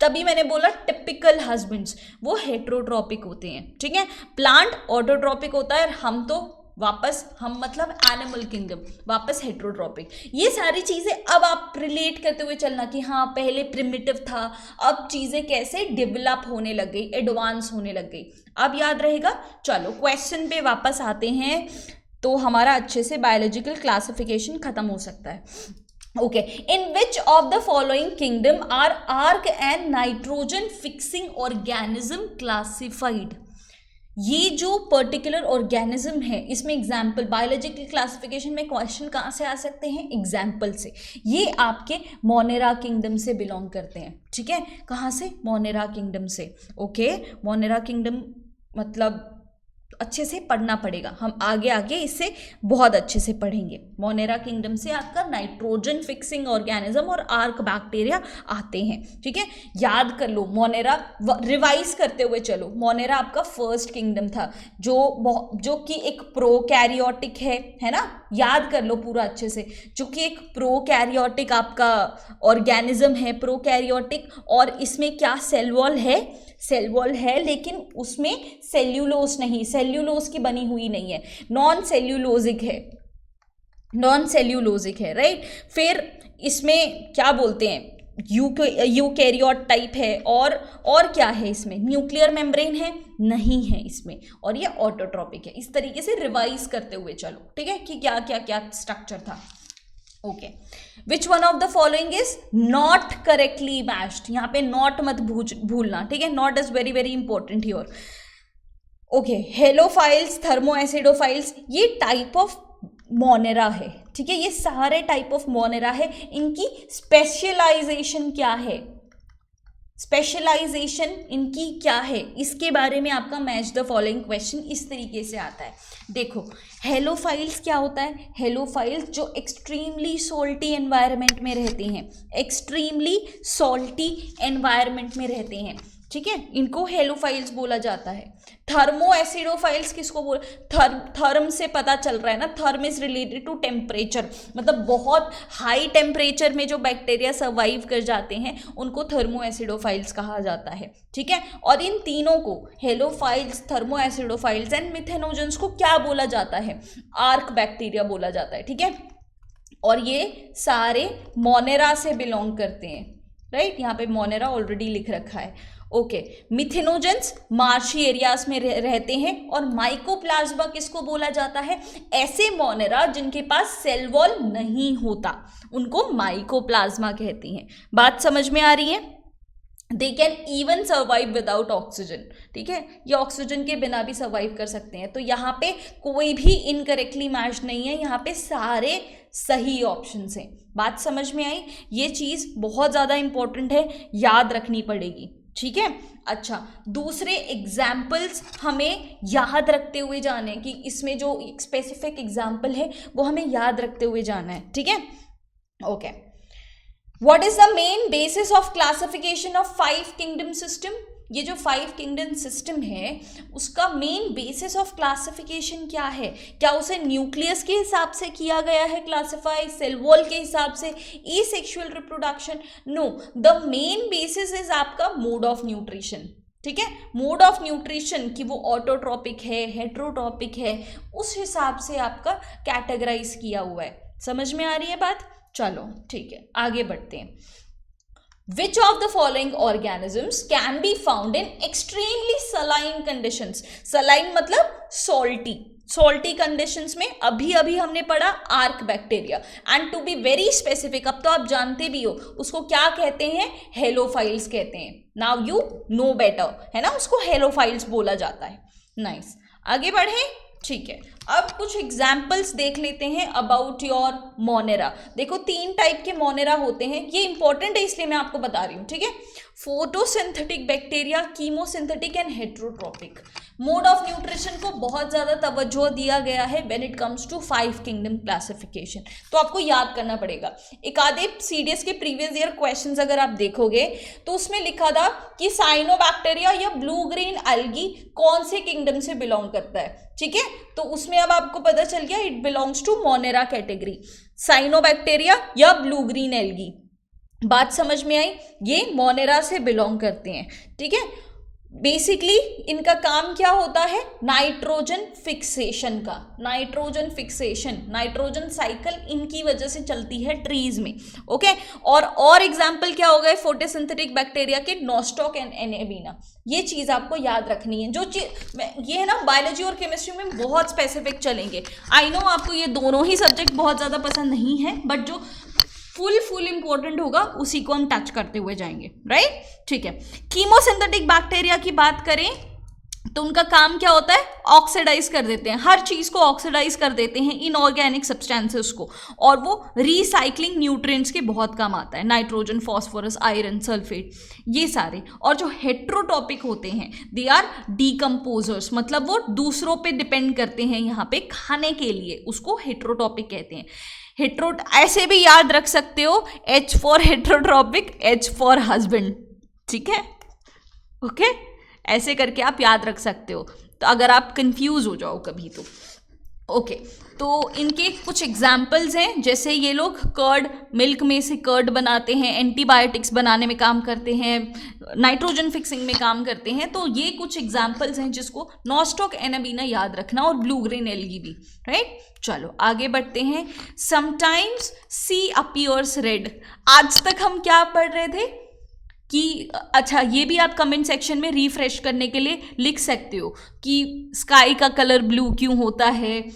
तभी मैंने बोला टिपिकल हस्बैंड्स वो हेट्रोट्रोपिक होते हैं, ठीक है। प्लांट ऑटोट्रोपिक होता है, हम तो वापस हम मतलब एनिमल किंगडम वापस हेट्रोट्रोपिक। ये सारी चीज़ें अब आप रिलेट करते हुए चलना कि हाँ पहले प्रिमिटिव था, अब चीज़ें कैसे डेवलप होने लग गई, एडवांस होने लग गई, अब याद रहेगा। चलो क्वेश्चन पे वापस आते हैं तो हमारा अच्छे से बायोलॉजिकल क्लासिफिकेशन खत्म हो सकता है। Okay, in which of the following kingdom are arch and nitrogen fixing organism classified. ये जो पर्टिकुलर ऑर्गेनिज्म है इसमें एग्जाम्पल, बायोलॉजिकल क्लासिफिकेशन में क्वेश्चन कहाँ से आ सकते हैं, एग्जाम्पल से। ये आपके मोनेरा किंगडम से बिलोंग करते हैं, ठीक है। कहाँ से, मोनेरा किंगडम से। ओके, मोनेरा किंगडम मतलब अच्छे से पढ़ना पड़ेगा, हम आगे आगे इससे बहुत अच्छे से पढ़ेंगे। मोनेरा किंगडम से आपका नाइट्रोजन फिक्सिंग ऑर्गेनिज्म और आर्क बैक्टीरिया आते हैं, ठीक है। याद कर लो, मोनेरा रिवाइज करते हुए चलो। मोनेरा आपका फर्स्ट किंगडम था जो कि एक प्रोकैरियोटिक है ना, याद कर लो पूरा अच्छे से, जो कि एक प्रोकैरियोटिक आपका ऑर्गेनिज्म है, प्रोकैरियोटिक। और इसमें क्या सेल वॉल है, सेल वॉल है, लेकिन उसमें सेल्यूलोज नहीं, सेल्यूलोज की बनी हुई नहीं है, नॉन सेल्यूलोजिक है, नॉन सेल्यूलोजिक है, राइट। फिर इसमें क्या बोलते हैं, यूकैरियोट टाइप है, और क्या है इसमें, न्यूक्लियर मेम्ब्रेन है नहीं है इसमें, और ये ऑटोट्रोपिक है। इस तरीके से रिवाइज करते हुए चलो, ठीक है, कि क्या क्या क्या स्ट्रक्चर था। Okay, which one of the following is not correctly matched. यहाँ पे नॉट मत भूलना, ठीक है, not is very very important here. Okay, halophiles, thermoacidophiles, ये टाइप ऑफ मोनेरा है, ठीक है, ये सारे टाइप ऑफ मोनेरा है। इनकी स्पेशलाइजेशन क्या है, स्पेशलाइजेशन इनकी क्या है, इसके बारे में आपका मैच द फॉलोइंग क्वेश्चन इस तरीके से आता है। देखो, हेलोफाइल्स क्या होता है, हेलोफाइल्स जो एक्सट्रीमली सॉल्टी एनवायरनमेंट में रहते हैं, एक्सट्रीमली सॉल्टी एनवायरनमेंट में रहते हैं, ठीक है, इनको हेलोफाइल्स बोला जाता है। थर्मोएसिडोफाइल्स किसको बोल, थर्म से पता चल रहा है ना, therm is related to temperature, मतलब बहुत हाई टेम्परेचर में जो बैक्टीरिया सर्वाइव कर जाते हैं उनको थर्मोएसिडोफाइल्स कहा जाता है, ठीक है। और इन तीनों को, हेलोफाइल्स, थर्मोएसिडोफाइल्स एंड मिथेनोजेंस को क्या बोला जाता है, आर्क बैक्टीरिया बोला जाता है, ठीक है। और ये सारे मोनेरा से बिलोंग करते हैं, राइट, यहाँ पे मोनेरा ऑलरेडी लिख रखा है। ओके, मिथेनोजेंस मार्शी एरियाज में रहते हैं, और माइकोप्लाज्मा किसको बोला जाता है, ऐसे मोनेरा जिनके पास सेल वॉल नहीं होता उनको माइकोप्लाज्मा कहते हैं। बात समझ में आ रही है। They can even survive without oxygen, ठीक है, ये ऑक्सीजन के बिना भी सर्वाइव कर सकते हैं। तो यहाँ पे कोई भी इनकरेक्टली मैच नहीं है, यहाँ पे सारे सही ऑप्शंस हैं। बात समझ में आई, ये चीज़ बहुत ज़्यादा इंपॉर्टेंट है, याद रखनी पड़ेगी, ठीक है। अच्छा, दूसरे एग्जाम्पल्स हमें याद रखते हुए जाने हैं कि इसमें जो स्पेसिफिक एग्जाम्पल है वो हमें याद रखते हुए जाना है, ठीक है। Okay, what is the main basis of classification of 5 kingdom system? ये जो 5 किंगडम सिस्टम है उसका मेन बेसिस ऑफ क्लासिफिकेशन क्या है? क्या उसे न्यूक्लियस के हिसाब से किया गया है क्लासिफाई, सेल वॉल के हिसाब से, asexual reproduction? No, the main basis is आपका मोड ऑफ न्यूट्रिशन, ठीक है। मोड ऑफ न्यूट्रिशन कि वो ऑटोट्रॉपिक है, हेट्रोट्रॉपिक है, उस हिसाब से आपका कैटेगराइज किया हुआ है। समझ में आ रही है बात? चलो ठीक है, आगे बढ़ते हैं। Which of the following organisms can be found in extremely saline conditions? Saline मतलब salty conditions में अभी अभी हमने पढ़ा arch bacteria, and to be very specific, अब तो आप जानते भी हो उसको क्या कहते हैं, हेलोफाइल्स कहते हैं। नाउ यू नो बेटर, है ना, उसको हेलोफाइल्स बोला जाता है। नाइस, आगे बढ़े, ठीक है। अब कुछ एग्जाम्पल्स देख लेते हैं अबाउट योर मोनेरा। देखो 3 टाइप के मोनेरा होते हैं, ये इंपॉर्टेंट है इसलिए मैं आपको बता रही हूँ, ठीक है। Photosynthetic bacteria, chemosynthetic and heterotrophic. Mode of nutrition को बहुत ज़्यादा तवज्जो दिया गया है when it comes to 5 kingdom classification, तो आपको याद करना पड़ेगा। एक आधे सीडीएस के प्रीवियस ईयर क्वेश्चंस अगर आप देखोगे तो उसमें लिखा था कि साइनोबैक्टीरिया या ब्लू ग्रीन एल्गी कौन से किंगडम से बिलोंग करता है, ठीक है। तो उसमें अब आपको पता चल गया it belongs to Monera category, cyanobacteria या ब्लू ग्रीन एल्गी। बात समझ में आई? ये मोनेरा से बिलोंग करते हैं, ठीक है। बेसिकली इनका काम क्या होता है, नाइट्रोजन फिक्सेशन का, नाइट्रोजन साइकिल इनकी वजह से चलती है ट्रीज में, ओके। और एग्जांपल क्या हो गए फोटोसिंथेटिक बैक्टीरिया के, नोस्टॉक एंड एनेबिना। ये चीज आपको याद रखनी है। जो चीज ये है ना, बायोलॉजी और केमिस्ट्री में बहुत स्पेसिफिक चलेंगे। आई नो आपको ये दोनों ही सब्जेक्ट बहुत ज्यादा पसंद नहीं है, बट जो फुल इंपॉर्टेंट होगा उसी को हम टच करते हुए जाएंगे, राइट, ठीक है। कीमोसिंथेटिक बैक्टीरिया की बात करें तो उनका काम क्या होता है, ऑक्सीडाइज कर देते हैं, हर चीज को ऑक्सीडाइज कर देते हैं, इनऑर्गेनिक सब्सटेंसेस को, और वो रिसाइक्लिंग न्यूट्रिएंट्स के बहुत काम आता है, नाइट्रोजन, फॉस्फोरस, आयरन, सल्फेट, ये सारे। और जो हेट्रोटॉपिक होते हैं दे आर डीकम्पोजर्स, मतलब वो दूसरों पे डिपेंड करते हैं यहाँ पे खाने के लिए, उसको हेट्रोटॉपिक कहते हैं। ऐसे भी याद रख सकते हो, H for heterotrophic, H for husband, ठीक है, ओके। ऐसे करके आप याद रख सकते हो, तो अगर आप कंफ्यूज हो जाओ कभी तो, ओके। तो इनके कुछ एग्जाम्पल्स हैं, जैसे ये लोग कर्ड, मिल्क में से कर्ड बनाते हैं, एंटीबायोटिक्स बनाने में काम करते हैं, नाइट्रोजन फिक्सिंग में काम करते हैं। तो ये कुछ एग्जाम्पल्स हैं जिसको नोस्टॉक, एनाबीना याद रखना, और ब्लू ग्रीन एल्गी भी, राइट। चलो आगे बढ़ते हैं। समटाइम्स सी अपीयर्स रेड। आज तक हम क्या पढ़ रहे थे कि, अच्छा ये भी आप कमेंट सेक्शन में रिफ्रेश करने के लिए लिख सकते हो कि स्काई का कलर ब्लू क्यों होता है,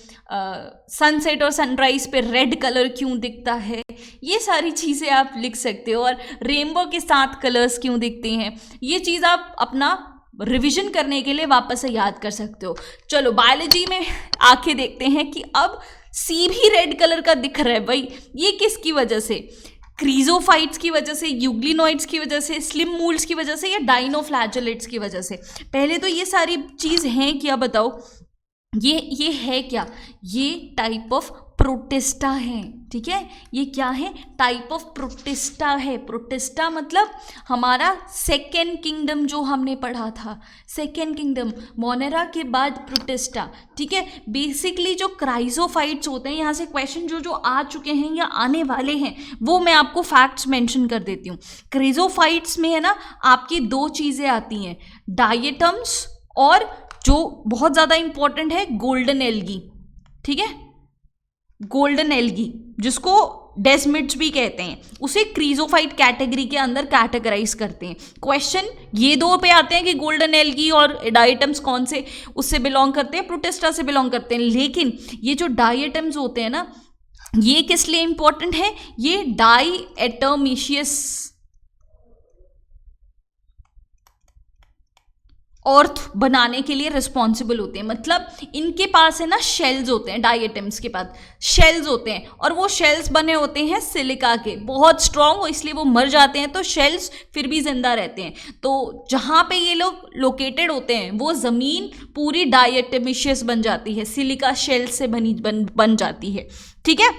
सनसेट और सनराइज पे रेड कलर क्यों दिखता है, ये सारी चीज़ें आप लिख सकते हो। और रेनबो के 7 कलर्स क्यों दिखते हैं, ये चीज़ आप अपना रिवीजन करने के लिए वापस से याद कर सकते हो। चलो बायोलॉजी में आके देखते हैं कि अब सी भी रेड कलर का दिख रहा है भाई, ये किसकी वजह से, क्रीजोफाइट्स की वजह से, यूग्लिनोइड्स की वजह से, स्लिम मूल्स की वजह से, या डाइनोफ्लैजेलेट्स की वजह से। पहले तो ये सारी चीज़ हैं क्या बताओ, ये है क्या, ये टाइप ऑफ प्रोटिस्टा है, ठीक है। ये क्या है, टाइप ऑफ प्रोटिस्टा है। प्रोटिस्टा मतलब हमारा सेकेंड किंगडम जो हमने पढ़ा था, सेकेंड किंगडम मोनेरा के बाद प्रोटिस्टा, ठीक है। बेसिकली जो क्राइजोफाइट्स होते हैं, यहाँ से क्वेश्चन जो आ चुके हैं या आने वाले हैं वो मैं आपको फैक्ट्स मेंशन कर देती हूँ। क्राइजोफाइट्स में है ना आपकी 2 चीज़ें आती हैं, डायटम्स, और जो बहुत ज़्यादा इंपॉर्टेंट है गोल्डन एल्गी, ठीक है। गोल्डन एल्गी जिसको डेस्मिड्स भी कहते हैं, उसे क्रीजोफाइट कैटेगरी के अंदर कैटेगराइज करते हैं। क्वेश्चन ये 2 पे आते हैं कि गोल्डन एल्गी और डायटम्स कौन से उससे बिलोंग करते हैं, प्रोटिस्टा से बिलोंग करते हैं। लेकिन ये जो डायटम्स होते हैं ना, ये किस लिए इंपॉर्टेंट है, ये डाइएटोमीशियस अर्थ बनाने के लिए रिस्पॉन्सिबल होते हैं। मतलब इनके पास है ना शेल्स होते हैं, डायटम्स के पास शेल्स होते हैं, और वो शेल्स बने होते हैं सिलिका के, बहुत स्ट्रॉन्ग, इसलिए वो मर जाते हैं तो शेल्स फिर भी जिंदा रहते हैं। तो जहाँ पे ये लोग लोकेटेड होते हैं वो ज़मीन पूरी डायटमिशियस बन जाती है, सिलिका शेल से बन जाती है, ठीक है,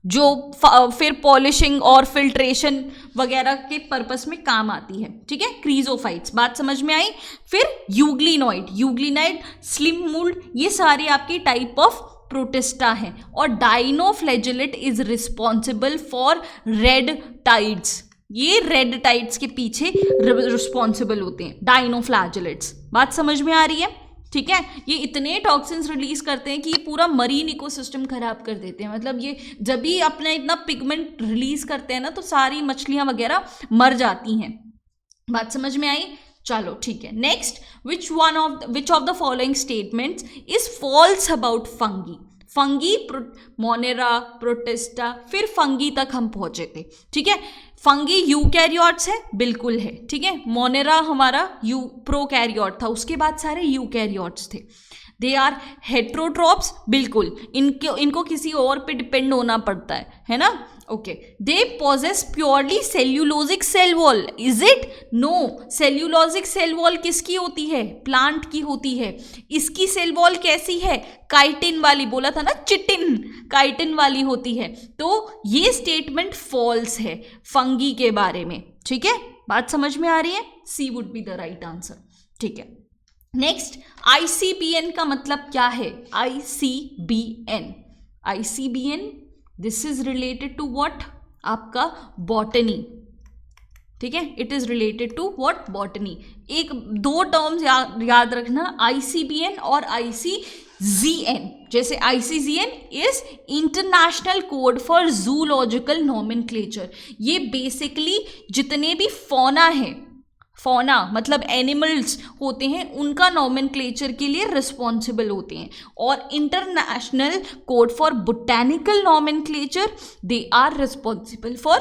जो फिर पॉलिशिंग और फिल्ट्रेशन वगैरह के पर्पस में काम आती है, ठीक है। क्रीजोफाइट्स, बात समझ में आई। फिर यूग्लिनाइड, स्लिम मूल्ड, ये सारी आपकी टाइप ऑफ प्रोटिस्टा हैं। और dinoflagellate is responsible for red tides, ये रेड टाइड्स के पीछे रिस्पॉन्सिबल होते हैं डाइनोफ्लैजेलेट्स। बात समझ में आ रही है, ठीक है। ये इतने टॉक्सिन्स रिलीज करते हैं कि ये पूरा मरीन इकोसिस्टम खराब कर देते हैं। मतलब ये जब भी अपना इतना पिगमेंट रिलीज करते हैं ना तो सारी मछलियां वगैरह मर जाती हैं। बात समझ में आई, चलो ठीक है। Next, which of the following statements is false about fungi. Monera, Protista, फिर फंगी तक हम पहुंचे थे, ठीक है। फंगी यूकैरियोट्स है, बिल्कुल है, ठीक है। मोनेरा हमारा प्रोकैरियोट था, उसके बाद सारे यूकैरियोट्स थे। दे आर हेट्रोट्रॉप्स, बिल्कुल, इनको किसी और पे डिपेंड होना पड़ता है ना, okay. They possess purely cellulosic cell wall, is it? No, cellulosic cell wall किसकी होती है? प्लांट की होती है। इसकी सेल वॉल कैसी है? काइटिन वाली, बोला था ना चिटिन, काइटिन वाली होती है। तो ये स्टेटमेंट फॉल्स है फंगी के बारे में, ठीक है। बात समझ में आ रही है? C would be the right answer, ठीक है। नेक्स्ट, ICBN का मतलब क्या है? ICBN this is related to what? आपका बॉटनी, ठीक है। It is related to what? Botany. एक दो टर्म्स याद रखना, ICBN और ICZN। जैसे ICZN is international code for zoological nomenclature. ये बेसिकली जितने भी फौना मतलब एनिमल्स होते हैं उनका नॉमेनक्लेचर के लिए रिस्पॉन्सिबल होते हैं। और international code for botanical nomenclature, they are responsible for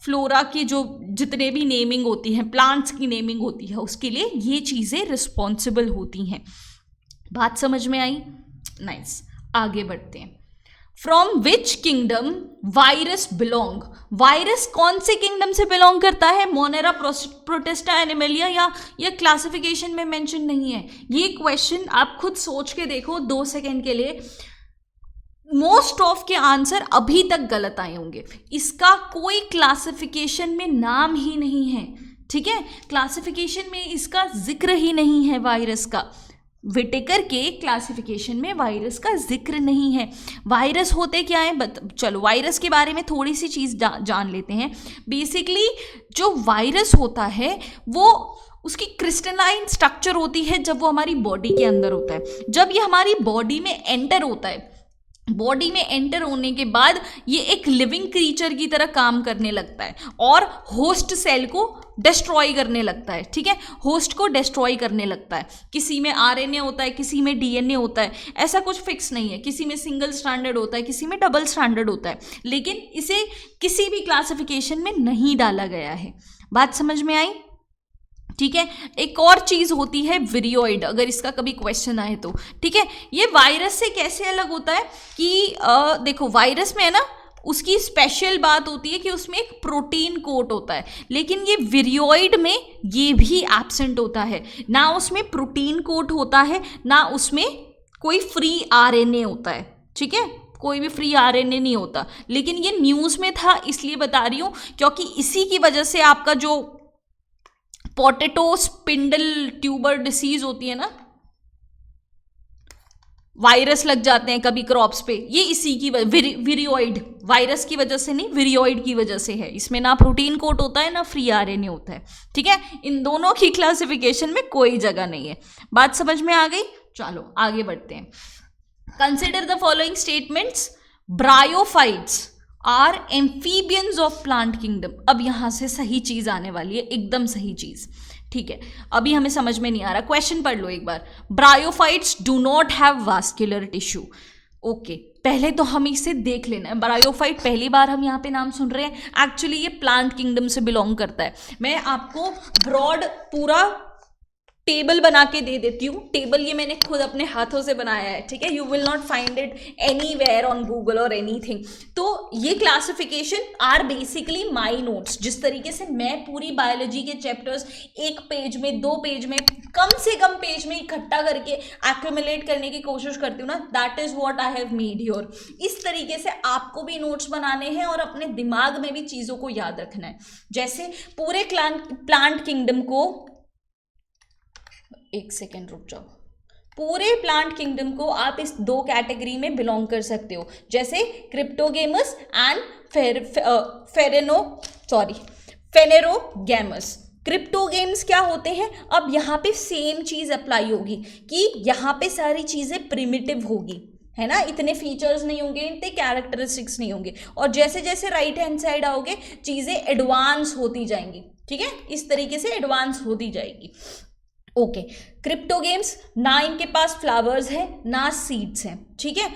flora की जो जितने भी नेमिंग होती हैं, प्लांट्स की नेमिंग होती है, उसके लिए ये चीज़ें रिस्पॉन्सिबल होती हैं। बात समझ में आई? नाइस, आगे बढ़ते हैं। From which kingdom virus belong? Virus कौन से किंगडम से बिलोंग करता है? मोनेरा, प्रोटिस्टा, एनिमेलिया, या क्लासिफिकेशन में मेंशन नहीं है? ये क्वेश्चन आप खुद सोच के देखो 2 सेकेंड के लिए। मोस्ट ऑफ के आंसर अभी तक गलत आए होंगे। इसका कोई क्लासिफिकेशन में नाम ही नहीं है, ठीक है। क्लासिफिकेशन में इसका जिक्र ही नहीं है वायरस का। विटेकर के क्लासिफिकेशन में वायरस का जिक्र नहीं है। वायरस होते क्या है? चलो वायरस के बारे में थोड़ी सी चीज़ जान लेते हैं। बेसिकली जो वायरस होता है वो उसकी क्रिस्टलाइन स्ट्रक्चर होती है जब वो हमारी बॉडी के अंदर होता है। जब ये हमारी बॉडी में एंटर होता है, बॉडी में एंटर होने के बाद ये एक लिविंग क्रीचर की तरह काम करने लगता है और होस्ट सेल को डिस्ट्रॉय करने लगता है, ठीक है। होस्ट को डिस्ट्रॉय करने लगता है। किसी में RNA होता है, किसी में DNA होता है, ऐसा कुछ फिक्स नहीं है। किसी में सिंगल स्ट्रैंडेड होता है, किसी में डबल स्ट्रैंडेड होता है, लेकिन इसे किसी भी क्लासिफिकेशन में नहीं डाला गया है। बात समझ में आई? ठीक है। एक और चीज होती है विरियोइड, अगर इसका कभी क्वेश्चन आए तो, ठीक है। ये वायरस से कैसे अलग होता है कि देखो वायरस में है ना, उसकी स्पेशल बात होती है कि उसमें एक प्रोटीन कोट होता है, लेकिन ये विरियोइड में ये भी एब्सेंट होता है। ना उसमें प्रोटीन कोट होता है, ना उसमें कोई फ्री RNA होता है, ठीक है। कोई भी फ्री RNA नहीं होता, लेकिन ये न्यूज़ में था इसलिए बता रही हूँ क्योंकि इसी की वजह से आपका जो पोटैटो स्पिंडल ट्यूबर डिसीज होती है ना, वायरस लग जाते हैं कभी क्रॉप्स पे, ये इसी की विरियोइड, वायरस की वजह से नहीं, विरियोइड की वजह से है। इसमें ना प्रोटीन कोट होता है ना फ्री RNA होता है, ठीक है। इन दोनों की क्लासिफिकेशन में कोई जगह नहीं है। बात समझ में आ गई? चलो आगे बढ़ते हैं। Consider the following statements. Bryophytes are amphibians of plant kingdom. अब यहां से सही चीज आने वाली है, एकदम सही चीज, ठीक है। अभी हमें समझ में नहीं आ रहा, क्वेश्चन पढ़ लो एक बार। Bryophytes do not have vascular tissue. Okay, पहले तो हम इसे देख लेना है। ब्रायोफाइट पहली बार हम यहाँ पे नाम सुन रहे हैं। एक्चुअली ये प्लांट किंगडम से बिलोंग करता है। मैं आपको ब्रॉड पूरा टेबल बना के दे देती हूँ। टेबल ये मैंने खुद अपने हाथों से बनाया है, ठीक है, you will not find it anywhere on Google और एनीथिंग। तो ये classification are basically my notes. जिस तरीके से मैं पूरी बायोलॉजी के चैप्टर्स एक पेज में, 2 पेज में, कम से कम पेज में इकट्ठा करके एक्यूमुलेट करने की कोशिश करती हूँ ना, that is what I have made here. इस तरीके से आपको भी नोट्स बनाने हैं और अपने दिमाग में भी चीज़ों को याद रखना है। जैसे पूरे प्लांट किंगडम को, एक सेकेंड रुक जाओ, पूरे प्लांट किंगडम को आप इस 2 कैटेगरी में बिलोंग कर सकते हो, जैसे क्रिप्टोगेमस एंड फेनेरोगेमस। क्रिप्टोगेम्स क्या होते हैं? अब यहाँ पे सेम चीज अप्लाई होगी कि यहाँ पे सारी चीजें प्रिमिटिव होगी, है ना, इतने फीचर्स नहीं होंगे, इतने कैरेक्टरिस्टिक्स नहीं होंगे, और जैसे जैसे राइट हैंड साइड आओगे चीजें एडवांस होती जाएंगी, ठीक है, इस तरीके से एडवांस होती जाएगी। ओके, क्रिप्टो गेम्स ना इनके पास फ्लावर्स है ना सीड्स हैं, ठीक है,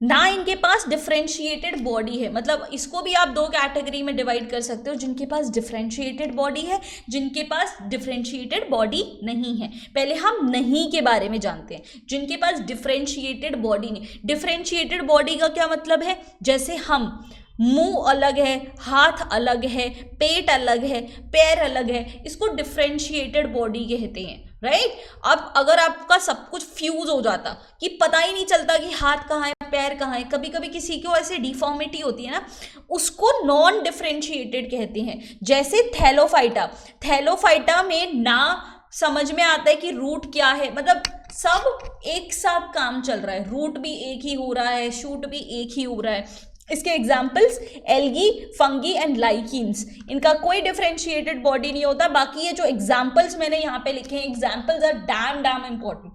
ना इनके पास डिफरेंशिएटेड बॉडी है। मतलब इसको भी आप 2 कैटेगरी में डिवाइड कर सकते हो, जिनके पास डिफरेंशिएटेड बॉडी है, जिनके पास डिफरेंशिएटेड बॉडी नहीं है। पहले हम नहीं के बारे में जानते हैं, जिनके पास डिफरेंशिएटेड बॉडी नहीं। डिफरेंशिएटेड बॉडी का क्या मतलब है? जैसे हम, मुंह अलग है, हाथ अलग है, पेट अलग है, पैर अलग है, इसको डिफरेंशिएटेड बॉडी कहते हैं, राइट। अब अगर आपका सब कुछ फ्यूज हो जाता कि पता ही नहीं चलता कि हाथ कहाँ है, पैर कहाँ है, कभी कभी किसी को ऐसे डिफॉर्मिटी होती है ना, उसको नॉन डिफरेंशिएटेड कहते हैं। जैसे थैलोफाइटा में ना समझ में आता है कि रूट क्या है, मतलब सब एक साथ काम चल रहा है, रूट भी एक ही हो रहा है, शूट भी एक ही हो रहा है। इसके एग्जाम्पल्स एल्गी, फंगी एंड लाइकिन्स, इनका कोई डिफरेंशिएटेड बॉडी नहीं होता। बाकी ये जो एग्जाम्पल्स मैंने यहाँ पे लिखे हैं, एग्जाम्पल्स आर डैम इंपॉर्टेंट।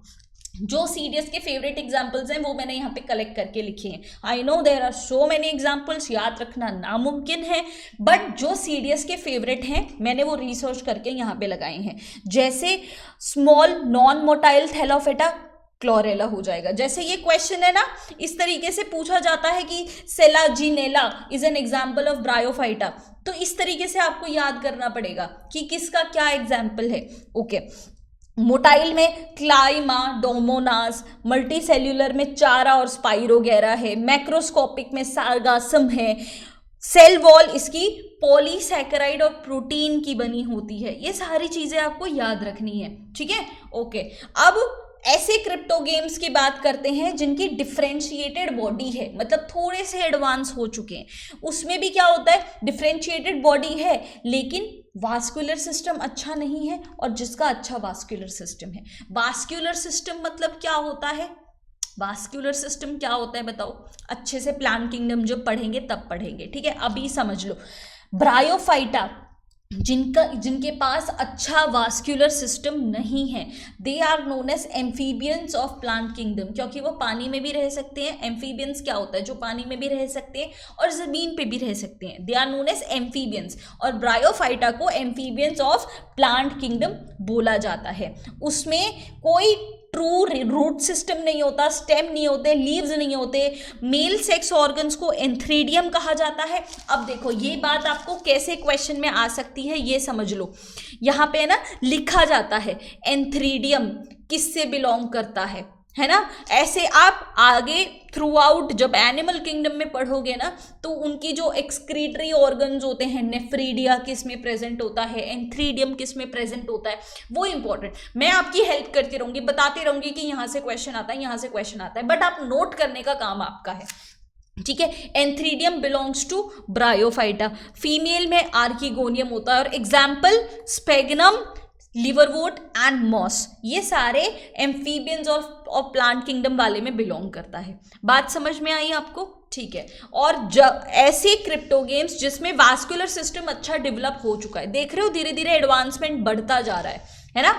जो सीडीएस के फेवरेट एग्जाम्पल्स हैं वो मैंने यहाँ पे कलेक्ट करके लिखे हैं। I know there are so many examples, याद रखना नामुमकिन है, बट जो सीडीएस के फेवरेट हैं मैंने वो रिसर्च करके यहाँ पे लगाए हैं। जैसे small non motile Thallophyta chlorella हो जाएगा। जैसे ये क्वेश्चन है ना, इस तरीके से पूछा जाता है कि Selaginella is an example of bryophyta, तो इस तरीके से आपको याद करना पड़ेगा कि किसका क्या एग्जाम्पल है। ओके, मोटाइल में क्लाइमाडोमोनास, मल्टीसेल्यूलर में चारा और स्पाइरोगेरा है, मैक्रोस्कोपिक में सार्गासम है, सेल वॉल इसकी पॉलीसैकेराइड और प्रोटीन की बनी होती है। ये सारी चीजें आपको याद रखनी है, ठीक है। ओके, अब ऐसे क्रिप्टो गेम्स की बात करते हैं जिनकी डिफरेंशिएटेड बॉडी है, मतलब थोड़े से एडवांस हो चुके हैं। उसमें भी क्या होता है, डिफरेंशिएटेड बॉडी है लेकिन वास्कुलर सिस्टम अच्छा नहीं है, और जिसका अच्छा वास्कुलर सिस्टम है। वास्कुलर सिस्टम मतलब क्या होता है? वास्कुलर सिस्टम क्या होता है बताओ? अच्छे से प्लांट किंगडम जब पढ़ेंगे तब पढ़ेंगे, ठीक है, अभी समझ लो। ब्रायोफाइटा, जिनके पास अच्छा वास्कुलर सिस्टम नहीं है, they are known as amphibians of plant kingdom, क्योंकि वो पानी में भी रह सकते हैं। एम्फीबियंस क्या होता है? जो पानी में भी रह सकते हैं और जमीन पे भी रह सकते हैं, they are known as amphibians. और ब्रायोफाइटा को एम्फीबियंस ऑफ प्लांट किंगडम बोला जाता है। उसमें कोई ट्रू रूट सिस्टम नहीं होता, स्टेम नहीं होते, लीव्स नहीं होते। मेल सेक्स ऑर्गन्स को एंथ्रीडियम कहा जाता है। अब देखो ये बात आपको कैसे क्वेश्चन में आ सकती है ये समझ लो। यहाँ पे ना लिखा जाता है एंथ्रीडियम किससे बिलोंग करता है ना। ऐसे आप आगे थ्रू आउट जब एनिमल किंगडम में पढ़ोगे ना, तो उनकी जो एक्सक्रीटरी ऑर्गन्स होते हैं, नेफ्रीडिया किस में प्रेजेंट होता है, एंथ्रीडियम किस में प्रेजेंट होता है, वो इंपॉर्टेंट। मैं आपकी हेल्प करती रहूंगी, बताती रहूंगी कि यहाँ से क्वेश्चन आता है, यहाँ से क्वेश्चन आता है, बट आप नोट करने का काम आपका है, ठीक है। Antheridium belongs to bryophyta. Female में आर्किगोनियम होता है, और example sphagnum, liverwort and moss, ये सारे एम्फीबियंस ऑफ प्लांट किंगडम वाले में बिलोंग करता है। बात समझ में आई आपको? ठीक है। और जब ऐसे क्रिप्टो गेम्स जिसमें वास्कुलर सिस्टम अच्छा डेवलप हो चुका है, देख रहे हो धीरे धीरे एडवांसमेंट बढ़ता जा रहा है ना,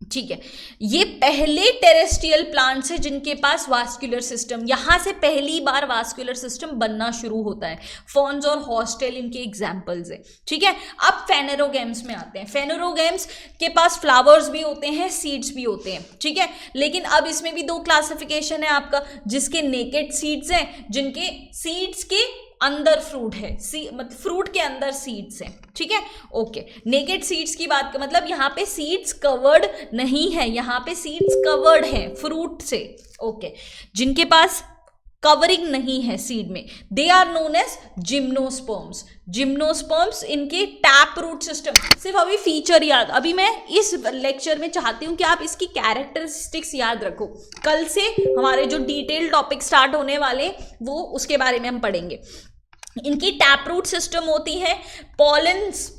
ठीक है। ये पहले टेरेस्ट्रियल प्लांट्स है जिनके पास वास्कुलर सिस्टम, यहां से पहली बार वास्कुलर सिस्टम बनना शुरू होता है। फर्न्स और हॉस्टेल इनके एग्जांपल्स है, ठीक है। अब फेनेरोगेम्स में आते हैं। फेनेरोगेम्स के पास फ्लावर्स भी होते हैं, सीड्स भी होते हैं, ठीक है। लेकिन अब इसमें भी 2 क्लासिफिकेशन है आपका, जिसके नेकेड सीड्स हैं, जिनके सीड्स के अंदर फ्रूट है, मतलब फ्रूट के अंदर सीड्स हैं, ठीक है। ओके, नेकेड सीड्स की बात मतलब यहाँ पे सीड्स कवर्ड नहीं है, यहाँ पे सीड्स कवर्ड हैं फ्रूट से। ओके, जिनके पास कवरिंग नहीं है सीड में, they are known as gymnosperms. Gymnosperms इनके टैप रूट सिस्टम, सिर्फ अभी फीचर याद, अभी मैं इस लेक्चर में चाहती हूं कि आप इसकी कैरेक्टरिस्टिक्स याद रखो, कल से हमारे जो डिटेल टॉपिक स्टार्ट होने वाले वो उसके बारे में हम पढ़ेंगे। इनकी टैप रूट सिस्टम होती है, पॉलेंस